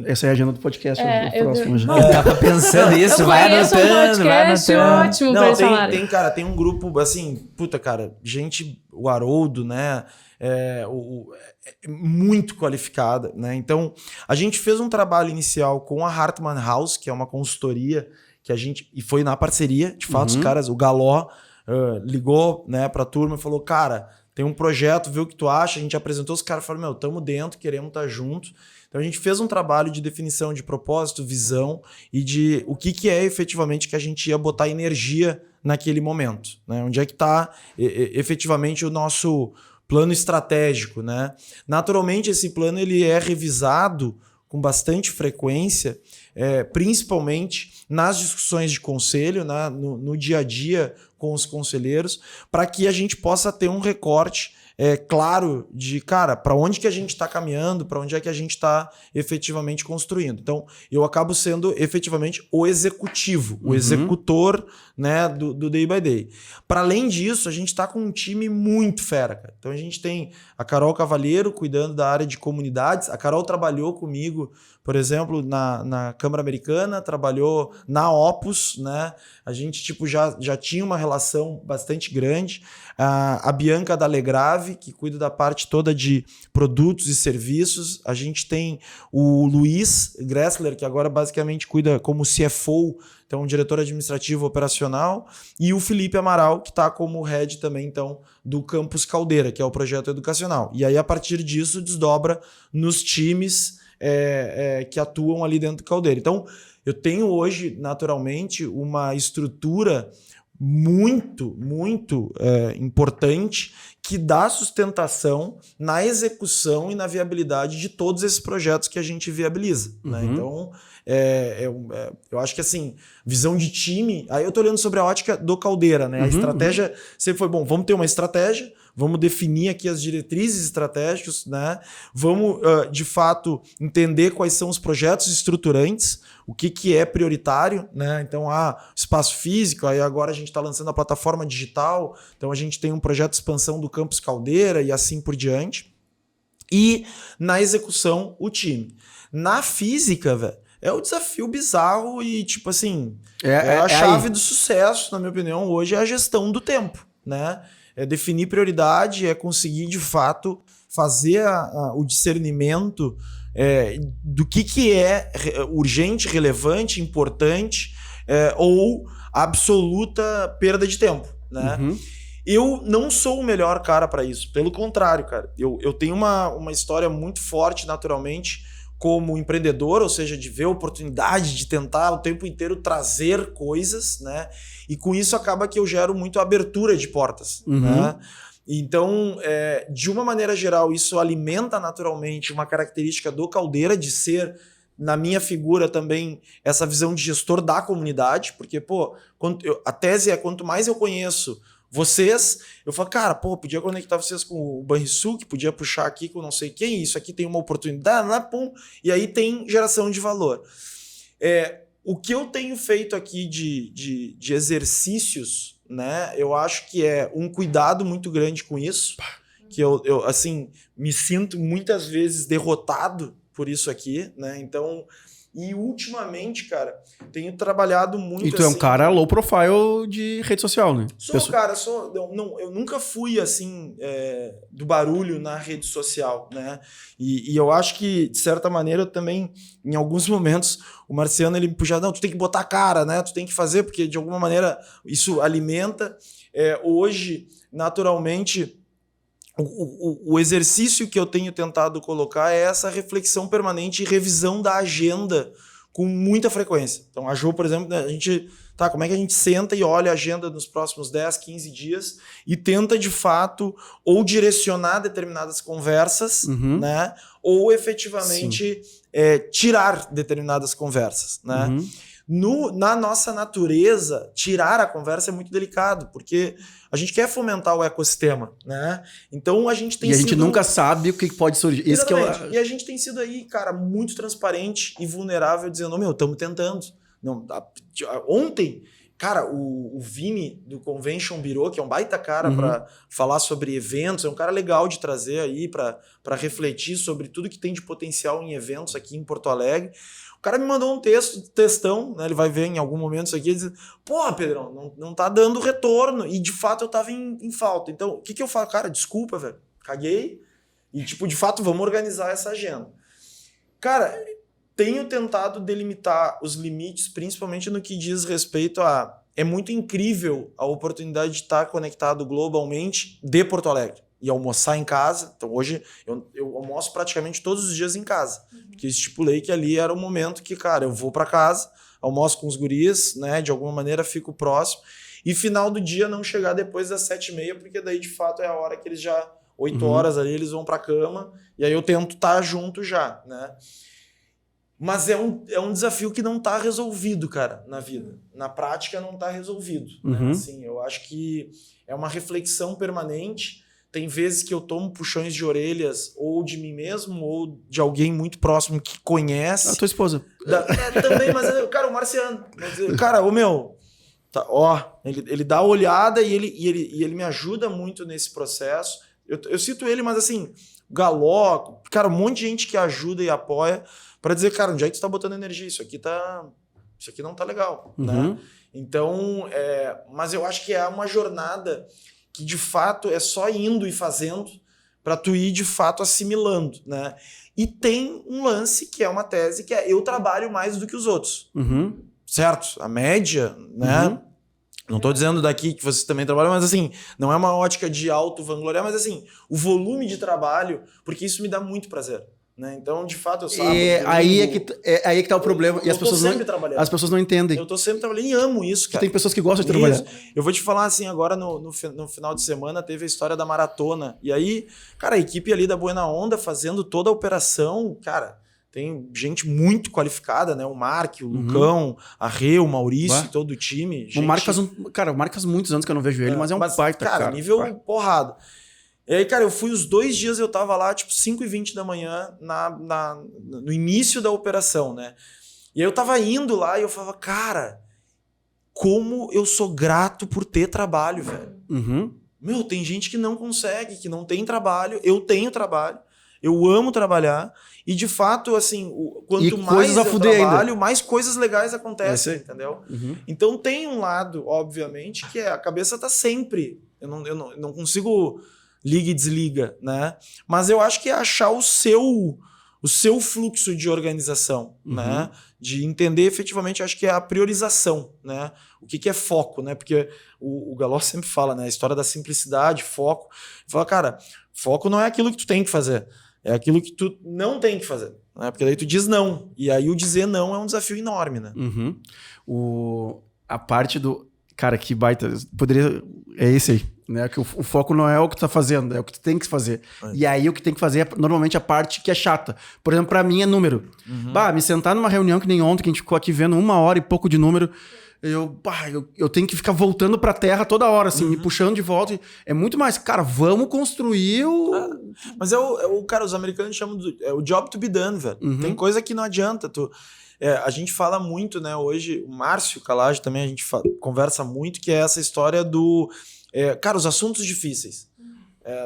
Speaker 1: essa é a agenda do podcast. Próximo já.
Speaker 2: Eu tava pensando isso, vai anotando, vai anotando.
Speaker 3: Ótimo pra eles falarem.
Speaker 4: Tem um grupo, assim, gente, o Haroldo, né? Muito qualificada, né? Então, a gente fez um trabalho inicial com a Hartmann House, que é uma consultoria que e foi na parceria, de fato, os caras, o Galó ligou, né, pra turma e falou, cara, tem um projeto, vê o que tu acha, a gente apresentou, os caras falaram, tamo dentro, queremos estar junto. Então a gente fez um trabalho de definição de propósito, visão e de o que é efetivamente que a gente ia botar energia naquele momento, né? Onde é que está efetivamente o nosso plano estratégico, né? Naturalmente esse plano ele é revisado com bastante frequência, principalmente nas discussões de conselho, né? No dia a dia com os conselheiros, para que a gente possa ter um recorte claro de, cara, para onde que a gente está caminhando, para onde é que a gente está efetivamente construindo. Então, eu acabo sendo efetivamente o executivo, o executor, né, do Day by Day. Para além disso, a gente está com um time muito fera, cara. Então, a gente tem a Carol Cavalheiro cuidando da área de comunidades. A Carol trabalhou comigo, por exemplo, na Câmara Americana, trabalhou na Opus, né? A gente já tinha uma relação bastante grande. A Bianca da Legrave, que cuida da parte toda de produtos e serviços. A gente tem o Luiz Gressler, que agora basicamente cuida como CFO, então diretor administrativo operacional, e o Felipe Amaral, que está como head também então do Campus Caldeira, que é o projeto educacional. E aí, a partir disso, desdobra nos times que atuam ali dentro do Caldeira. Então, eu tenho hoje, naturalmente, uma estrutura muito, muito importante que dá sustentação na execução e na viabilidade de todos esses projetos que a gente viabiliza. Né? Então, eu acho que assim, visão de time... Aí eu estou olhando sobre a ótica do Caldeira. Né? A estratégia sempre foi, vamos ter uma estratégia, vamos definir aqui as diretrizes estratégicas, né? Vamos, de fato, entender quais são os projetos estruturantes, o que é prioritário, né? Então, espaço físico, aí agora a gente está lançando a plataforma digital, então a gente tem um projeto de expansão do Campus Caldeira e assim por diante. E na execução, o time. Na física, velho, é o desafio bizarro e, tipo assim, a chave do sucesso, na minha opinião, hoje é a gestão do tempo, né? É definir prioridade, é conseguir, de fato, fazer o discernimento do que é urgente, relevante, importante ou absoluta perda de tempo, né? Eu não sou o melhor cara para isso. Pelo contrário, cara. Eu tenho uma história muito forte, naturalmente, como empreendedor, ou seja, de ver oportunidade, de tentar o tempo inteiro trazer coisas, né? E com isso acaba que eu gero muito abertura de portas, né? Então, de uma maneira geral, isso alimenta naturalmente uma característica do Caldeira de ser, na minha figura também, essa visão de gestor da comunidade, porque, a tese é quanto mais eu conheço vocês, eu falo, cara, podia conectar vocês com o Banrisul, que podia puxar aqui com não sei quem, isso aqui tem uma oportunidade, e aí tem geração de valor. O que eu tenho feito aqui de exercícios, né, eu acho que é um cuidado muito grande com isso, que eu assim, me sinto muitas vezes derrotado por isso aqui, né, então... E ultimamente, cara, tenho trabalhado muito.
Speaker 1: E tu é um cara low profile de rede social, né?
Speaker 4: Cara, eu nunca fui assim do barulho na rede social, né? E eu acho que, de certa maneira, eu também, em alguns momentos, o Marciano ele me puxa, não, tu tem que botar a cara, né? Tu tem que fazer, porque de alguma maneira isso alimenta. Hoje, naturalmente. O exercício que eu tenho tentado colocar é essa reflexão permanente e revisão da agenda com muita frequência. Então, a Jo, por exemplo, a gente... como é que a gente senta e olha a agenda nos próximos 10, 15 dias e tenta, de fato, ou direcionar determinadas conversas, né? Ou efetivamente tirar determinadas conversas, né? Na nossa natureza, tirar a conversa é muito delicado, porque a gente quer fomentar o ecossistema, né? Então a gente tem
Speaker 1: sido... E a gente nunca sabe o que pode surgir. Esse que
Speaker 4: E a gente tem sido aí, cara, muito transparente e vulnerável, dizendo, estamos tentando. Não, ontem, Cara, o Vini do Convention Bureau, que é um baita cara para falar sobre eventos, é um cara legal de trazer aí para refletir sobre tudo que tem de potencial em eventos aqui em Porto Alegre. O cara me mandou um textão, né? Ele vai ver em algum momento isso aqui e diz: porra, Pedrão, não tá dando retorno. E de fato eu tava em falta. Então, o que eu falo? Cara, desculpa, velho. Caguei. E, tipo, de fato, vamos organizar essa agenda. Cara, tenho tentado delimitar os limites, principalmente no que diz respeito a... É muito incrível a oportunidade de estar conectado globalmente de Porto Alegre e almoçar em casa. Então hoje eu almoço praticamente todos os dias em casa, porque eu estipulei que ali era o momento que, cara, eu vou para casa, almoço com os guris, né, de alguma maneira fico próximo, e final do dia não chegar depois das 7h30, porque daí de fato é a hora que eles já, 8 horas ali, eles vão para cama, e aí eu tento estar junto já, né. Mas é um desafio que não está resolvido, cara, na vida. Na prática não está resolvido. Né? Assim, eu acho que é uma reflexão permanente. Tem vezes que eu tomo puxões de orelhas ou de mim mesmo ou de alguém muito próximo que conhece.
Speaker 1: A tua esposa.
Speaker 4: Também, mas, cara, o Marciano. Cara, o meu... Tá, ó, ele dá a olhada e ele me ajuda muito nesse processo. Eu cito ele, mas assim, Galó, cara, um monte de gente que ajuda e apoia para dizer, cara, onde é que tu tá botando energia? Isso aqui não tá legal, né? Então, mas eu acho que é uma jornada que de fato é só indo e fazendo para tu ir de fato assimilando, né? E tem um lance que é uma tese que é eu trabalho mais do que os outros, certo? A média, né? Não tô dizendo daqui que vocês também trabalham, mas assim, não é uma ótica de auto-vangloriar, mas assim, o volume de trabalho, porque isso me dá muito prazer. Né? Então, de fato, eu sábado...
Speaker 1: Aí é que tá o problema. E as pessoas não entendem.
Speaker 4: Eu tô sempre trabalhando e amo isso, cara.
Speaker 1: Tem pessoas que gostam de trabalhar.
Speaker 4: Eu vou te falar assim, agora no final de semana teve a história da maratona. E aí, cara, a equipe ali da Buena Onda fazendo toda a operação, cara, tem gente muito qualificada, né? O Mark, o Lucão, a Rê, o Maurício, todo o time.
Speaker 1: O Mark faz muitos anos que eu não vejo ele, mas é um baita, cara.
Speaker 4: Nível porrada. E aí, cara, eu fui os 2 dias, eu tava lá, tipo, 5h20 da manhã, no início da operação, né? E aí eu tava indo lá e eu falava, cara, como eu sou grato por ter trabalho, velho. Meu, tem gente que não consegue, que não tem trabalho, eu tenho trabalho, eu amo trabalhar, e de fato, assim, quanto mais eu trabalho, mais coisas legais acontecem, entendeu? Então tem um lado, obviamente, que a cabeça tá sempre, eu não consigo... liga e desliga, né? Mas eu acho que é achar o seu fluxo de organização, né? De entender efetivamente, acho que é a priorização, né? O que é foco, né? Porque o Galó sempre fala, né? A história da simplicidade, foco. Ele fala, cara, foco não é aquilo que tu tem que fazer, é aquilo que tu não tem que fazer, né? Porque daí tu diz não, e aí o dizer não é um desafio enorme, né?
Speaker 1: A parte do... Cara, que baita... É esse aí. Né? Que o foco não é o que tu tá fazendo, é o que tu tem que fazer. E aí o que tem que fazer é normalmente a parte que é chata. Por exemplo, pra mim é número. Me sentar numa reunião que nem ontem, que a gente ficou aqui vendo 1 hora e pouco de número, eu tenho que ficar voltando pra terra toda hora, assim, me puxando de volta. É muito mais, cara, vamos construir o...
Speaker 4: Mas cara, os americanos chamam o job to be done, velho. Tem coisa que não adianta, a gente fala muito, né, hoje, o Márcio Calage também, a gente conversa muito, que é essa história do... cara, os assuntos difíceis.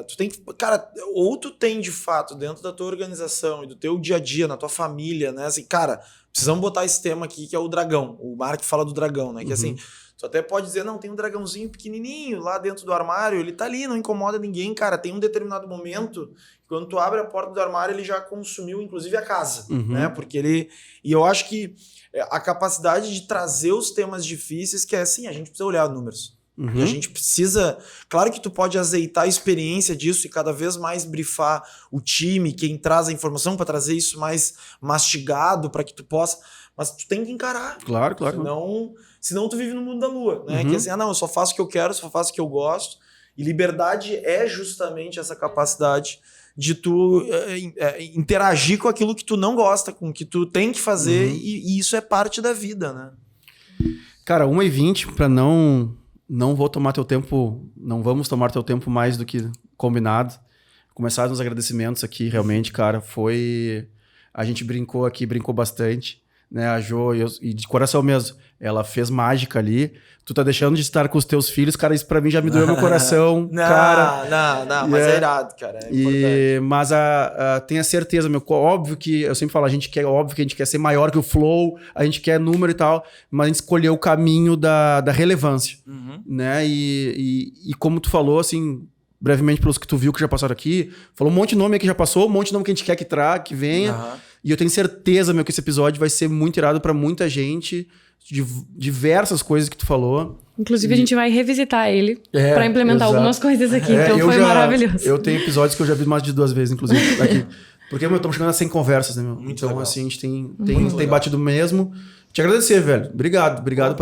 Speaker 4: Tu tem que... Cara, ou tu tem, de fato, dentro da tua organização e do teu dia a dia, na tua família, né? Assim, cara, precisamos botar esse tema aqui, que é o dragão. O Mark fala do dragão, né? Que assim, tu até pode dizer, não, tem um dragãozinho pequenininho lá dentro do armário, ele tá ali, não incomoda ninguém. Cara, tem um determinado momento, quando tu abre a porta do armário, ele já consumiu, inclusive, a casa, né? Porque ele... E eu acho que a capacidade de trazer os temas difíceis, que é assim, a gente precisa olhar números. E a gente precisa... Claro que tu pode azeitar a experiência disso e cada vez mais brifar o time, quem traz a informação para trazer isso mais mastigado para que tu possa... Mas tu tem que encarar.
Speaker 1: Claro.
Speaker 4: Senão tu vive no mundo da lua, né? Que assim, não, eu só faço o que eu quero, só faço o que eu gosto. E liberdade é justamente essa capacidade de tu interagir com aquilo que tu não gosta, com o que tu tem que fazer. E isso é parte da vida, né?
Speaker 1: Cara, 1h20 para não vou tomar teu tempo, não vamos tomar teu tempo mais do que combinado. Começar nos agradecimentos aqui, realmente, cara, foi... A gente brincou bastante, né? A Jo, e de coração mesmo, ela fez mágica ali. Tu tá deixando de estar com os teus filhos, cara, isso pra mim já me doeu meu coração, cara.
Speaker 4: Não, mas é irado, cara, é importante.
Speaker 1: Mas tenha certeza, meu, óbvio que, eu sempre falo, óbvio que a gente quer ser maior que o Flow, a gente quer número e tal, mas a gente escolheu o caminho da relevância, né? E como tu falou, assim, brevemente pelos que tu viu que já passaram aqui, falou um monte de nome que já passou, um monte de nome que a gente quer que venha, e eu tenho certeza, meu, que esse episódio vai ser muito irado pra muita gente, de diversas coisas que tu falou.
Speaker 3: Inclusive, a gente vai revisitar ele pra implementar algumas coisas aqui. Então, foi maravilhoso.
Speaker 1: Eu tenho episódios que eu já vi mais de 2 vezes, inclusive, aqui. Porque, meu, estamos chegando a 100 conversas, né, meu?
Speaker 4: Muito
Speaker 1: então,
Speaker 4: legal.
Speaker 1: assim, a gente tem batido mesmo. Te agradecer, velho. Obrigado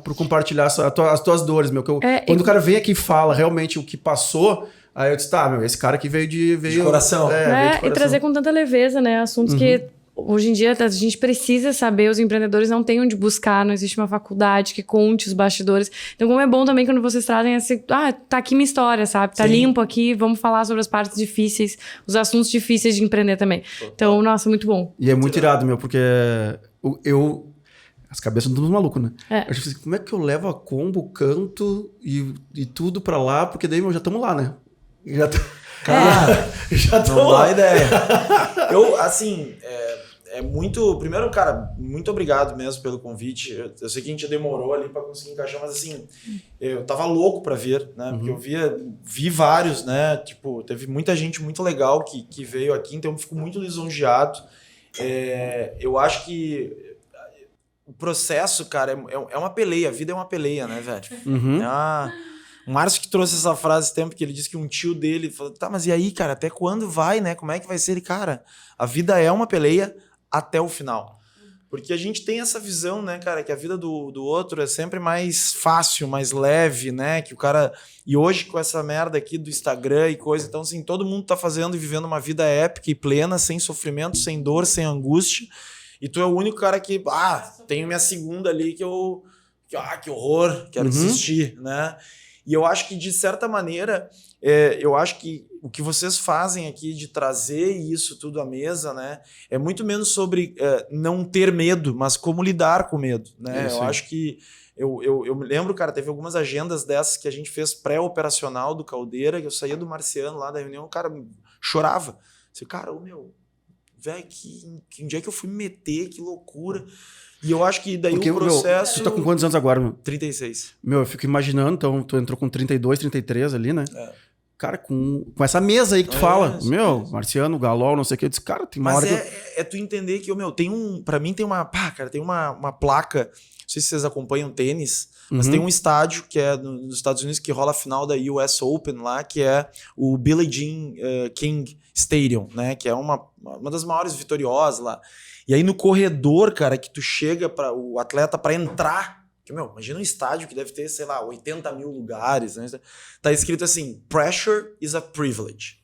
Speaker 1: por compartilhar as tuas dores, meu. Quando o cara vem aqui e fala realmente o que passou, aí eu disse, tá, meu, esse cara aqui veio de
Speaker 4: coração.
Speaker 1: veio de coração.
Speaker 3: E trazer com tanta leveza, né? Assuntos que hoje em dia a gente precisa saber, os empreendedores não têm onde buscar, não existe uma faculdade que conte os bastidores. Então, como é bom também quando vocês trazem tá aqui minha história, sabe? Tá limpo aqui, vamos falar sobre as partes difíceis, os assuntos difíceis de empreender também. Então, nossa, muito bom.
Speaker 1: E é muito irado, meu, porque as cabeças são todos malucos, né? Eu tipo assim, como é que eu levo a combo, canto e tudo pra lá? Porque daí, meu, já estamos lá, né?
Speaker 4: Cara,
Speaker 1: já tô
Speaker 4: não
Speaker 1: lá.
Speaker 4: dá ideia. Eu, assim, muito... Primeiro, cara, muito obrigado mesmo pelo convite. Eu sei que a gente demorou ali pra conseguir encaixar, mas assim, eu tava louco pra vir, né? Porque eu vi vários, né? Tipo, teve muita gente muito legal que veio aqui, então eu fico muito lisonjeado. Eu acho que o processo, cara, é uma peleia. A vida é uma peleia, né, velho? O Márcio que trouxe essa frase esse tempo, que ele disse que um tio dele falou, tá, mas e aí, cara, até quando vai, né? Como é que vai ser? Ele, cara, a vida é uma peleia até o final. Porque a gente tem essa visão, né, cara, que a vida do outro é sempre mais fácil, mais leve, né? Que o cara... E hoje, com essa merda aqui do Instagram e coisa, então, assim, todo mundo tá fazendo e vivendo uma vida épica e plena, sem sofrimento, sem dor, sem angústia. E tu é o único cara que, tenho minha segunda ali que horror, quero desistir, né? E eu acho que, de certa maneira, eu acho que o que vocês fazem aqui de trazer isso tudo à mesa, né, é muito menos sobre não ter medo, mas como lidar com medo, né? Eu acho que eu me lembro, cara, teve algumas agendas dessas que a gente fez pré-operacional do Caldeira, que eu saía do Marciano lá da reunião, o cara chorava. Assim, cara, velho, que onde é que eu fui me meter? Que loucura. E eu acho que daí o processo...
Speaker 1: Tu tá com quantos anos agora, meu?
Speaker 4: 36.
Speaker 1: Meu, eu fico imaginando, então, tu entrou com 32, 33 ali, né? Cara, com essa mesa aí que tu fala, Marciano, Galol, não sei o que, eu disse, cara, tem uma hora que
Speaker 4: tu entender que, pra mim tem uma placa, não sei se vocês acompanham tênis, mas tem um estádio que é nos Estados Unidos que rola a final da US Open lá, que é o Billie Jean King Stadium, né? Que é uma das maiores vitoriosas lá. E aí no corredor, cara, que tu chega para o atleta para entrar, que, imagina um estádio que deve ter, sei lá, 80 mil lugares, né? Tá escrito assim, pressure is a privilege.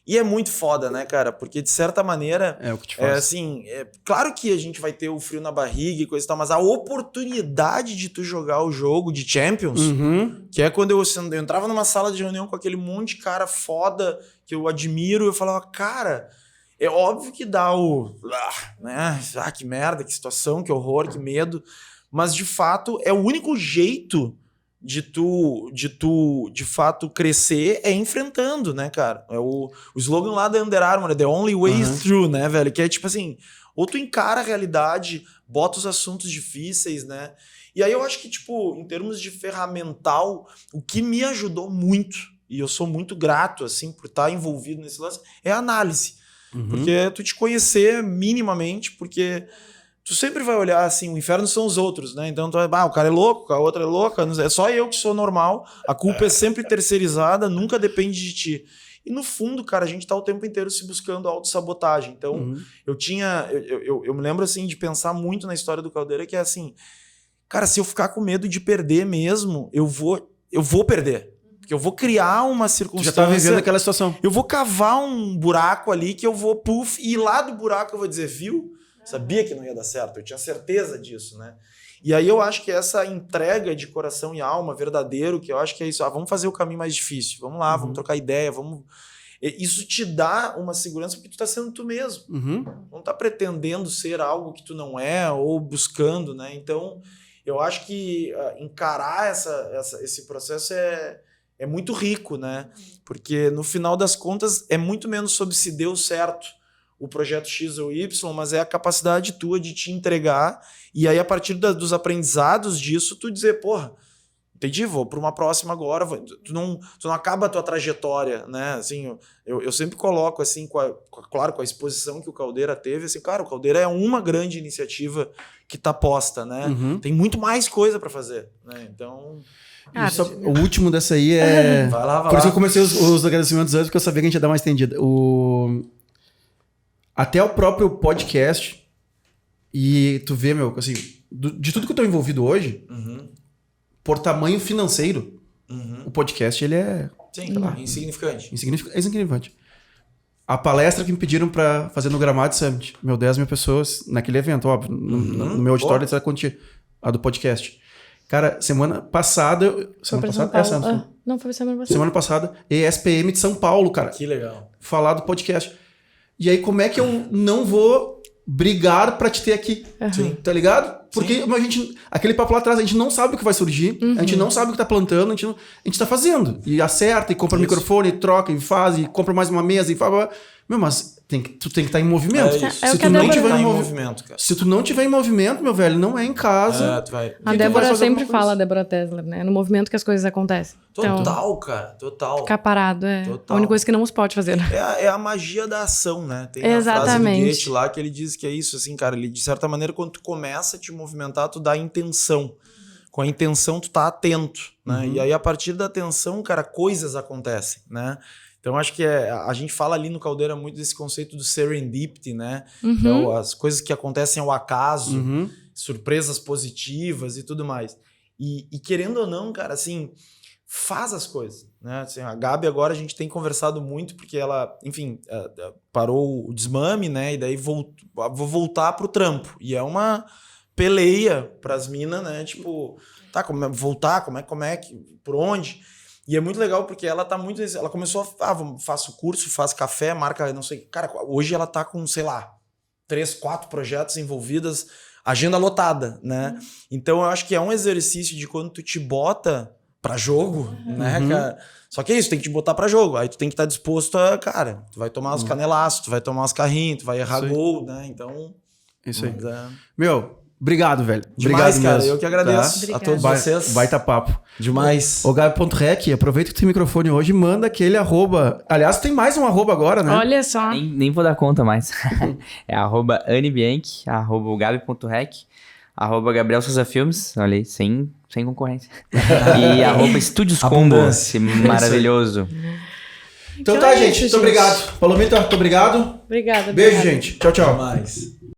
Speaker 4: E é muito foda, né, cara? Porque, de certa maneira,
Speaker 1: o que te faz.
Speaker 4: Assim, claro que a gente vai ter o frio na barriga e coisa e tal, mas a oportunidade de tu jogar o jogo de Champions, que é quando eu entrava numa sala de reunião com aquele monte de cara foda que eu admiro, eu falava, cara, é óbvio que dá né? Que merda, que situação, que horror, que medo, mas, de fato, é o único jeito de tu, de fato, crescer é enfrentando, né, cara? É o slogan lá da Under Armour, The Only Way Through, né, velho? Que é tipo assim, ou tu encara a realidade, bota os assuntos difíceis, né? E aí eu acho que, tipo, em termos de ferramental, o que me ajudou muito, e eu sou muito grato, assim, por estar envolvido nesse lance, é a análise. Porque tu te conhecer minimamente, porque... tu sempre vai olhar assim, o inferno são os outros, né? Então tu vai, o cara é louco, a outra é louca, é só eu que sou normal, a culpa é sempre terceirizada, nunca depende de ti. E no fundo, cara, a gente tá o tempo inteiro se buscando autossabotagem. Então, eu me lembro assim de pensar muito na história do Caldeira, que é assim, cara, se eu ficar com medo de perder mesmo, eu vou perder. Porque eu vou criar uma circunstância...
Speaker 1: Tu já tá vivendo aquela situação.
Speaker 4: Eu vou cavar um buraco ali que eu vou, e lá do buraco eu vou dizer, viu? Sabia que não ia dar certo, eu tinha certeza disso, né? E aí eu acho que essa entrega de coração e alma verdadeiro, que eu acho que é isso, vamos fazer o caminho mais difícil, vamos lá, vamos trocar ideia, vamos... isso te dá uma segurança porque tu tá sendo tu mesmo. Não tá pretendendo ser algo que tu não é ou buscando, né? Então, eu acho que encarar esse processo é muito rico, né? Porque no final das contas é muito menos sobre se deu certo o projeto X ou Y, mas é a capacidade tua de te entregar e aí a partir dos aprendizados disso tu dizer, porra, entendi, vou para uma próxima agora, tu não acaba a tua trajetória, né? Assim, eu sempre coloco assim, claro, com a exposição que o Caldeira teve, assim, cara, o Caldeira é uma grande iniciativa que tá posta, né? Tem muito mais coisa para fazer, né? Então...
Speaker 1: o último dessa aí é...
Speaker 4: Vai lá.
Speaker 1: Por isso que eu comecei os agradecimentos antes, porque eu sabia que a gente ia dar uma estendida. Até o próprio podcast, e tu vê, meu, assim, de tudo que eu tô envolvido hoje, por tamanho financeiro, o podcast, ele é...
Speaker 4: Sim, insignificante.
Speaker 1: Insignificante. A palestra que me pediram pra fazer no Gramado Summit, 10 mil pessoas naquele evento, óbvio, no meu auditório, essa quantia, a do podcast. Cara, semana passada...
Speaker 3: Não, foi semana passada.
Speaker 1: Semana passada, ESPM de São Paulo, cara.
Speaker 4: Que legal.
Speaker 1: Falar do podcast. E aí, como é que eu não vou brigar pra te ter aqui? Tá ligado? Porque aquele papo lá atrás, a gente não sabe o que vai surgir, a gente não sabe o que tá plantando, a gente tá fazendo. E acerta, e compra microfone, e troca, e faz, e compra mais uma mesa, e fala... Meu, mas tu tem que estar em movimento. Se tu não tiver em movimento, cara. Se tu não tiver em movimento, meu velho, não é em casa.
Speaker 3: A Débora sempre fala, a Débora Tesler, né? No movimento que as coisas acontecem.
Speaker 4: Total, cara. Total.
Speaker 3: Ficar parado, a única coisa que não se pode fazer.
Speaker 4: É a magia da ação, né? Tem a frase do Goethe lá que ele diz que é isso, assim, cara. Ele, de certa maneira, quando tu começa a te movimentar, tu dá intenção. Com a intenção, tu tá atento, né? E aí, a partir da atenção, cara, coisas acontecem, né? Então, acho que a gente fala ali no Caldeira muito desse conceito do serendipity, né? Então, as coisas que acontecem ao acaso, surpresas positivas e tudo mais. E querendo ou não, cara, assim, faz as coisas, né? Assim, a Gabi agora a gente tem conversado muito porque ela, enfim, parou o desmame, né? E daí vou voltar pro trampo. E é uma peleia pras minas, né? Tipo, tá, voltar, como é que, por onde... E é muito legal porque ela tá muito... Ela começou faço curso, faz café, marca, não sei... Cara, hoje ela tá com, sei lá, 3, 4 projetos envolvidas, agenda lotada, né? Então eu acho que é um exercício de quando tu te bota pra jogo, né, cara? Só que é isso, tem que te botar pra jogo. Aí tu tem que estar disposto a... Cara, tu vai tomar uns canelaços, tu vai tomar uns carrinhos, tu vai errar gol, né? Então...
Speaker 1: Isso aí. Meu... Obrigado, velho.
Speaker 4: Demais,
Speaker 1: obrigado
Speaker 4: cara.
Speaker 1: mesmo.
Speaker 4: Eu que agradeço a todos vocês.
Speaker 1: Baita papo.
Speaker 4: Demais.
Speaker 1: O Gabi.rec, aproveita que tem microfone hoje e manda aquele @. Aliás, tem mais um @ agora, né?
Speaker 3: Olha só.
Speaker 2: Nem vou dar conta mais. É @AniBianchi, @Gabi.rec, @Gabriel Souza Filmes, olha aí, sem concorrência. E @Estúdios Combo, esse maravilhoso.
Speaker 1: Então tá, gente. Muito obrigado. Palomita, muito obrigado.
Speaker 3: Obrigada.
Speaker 1: Beijo, gente. Tchau, tchau.
Speaker 4: Até mais.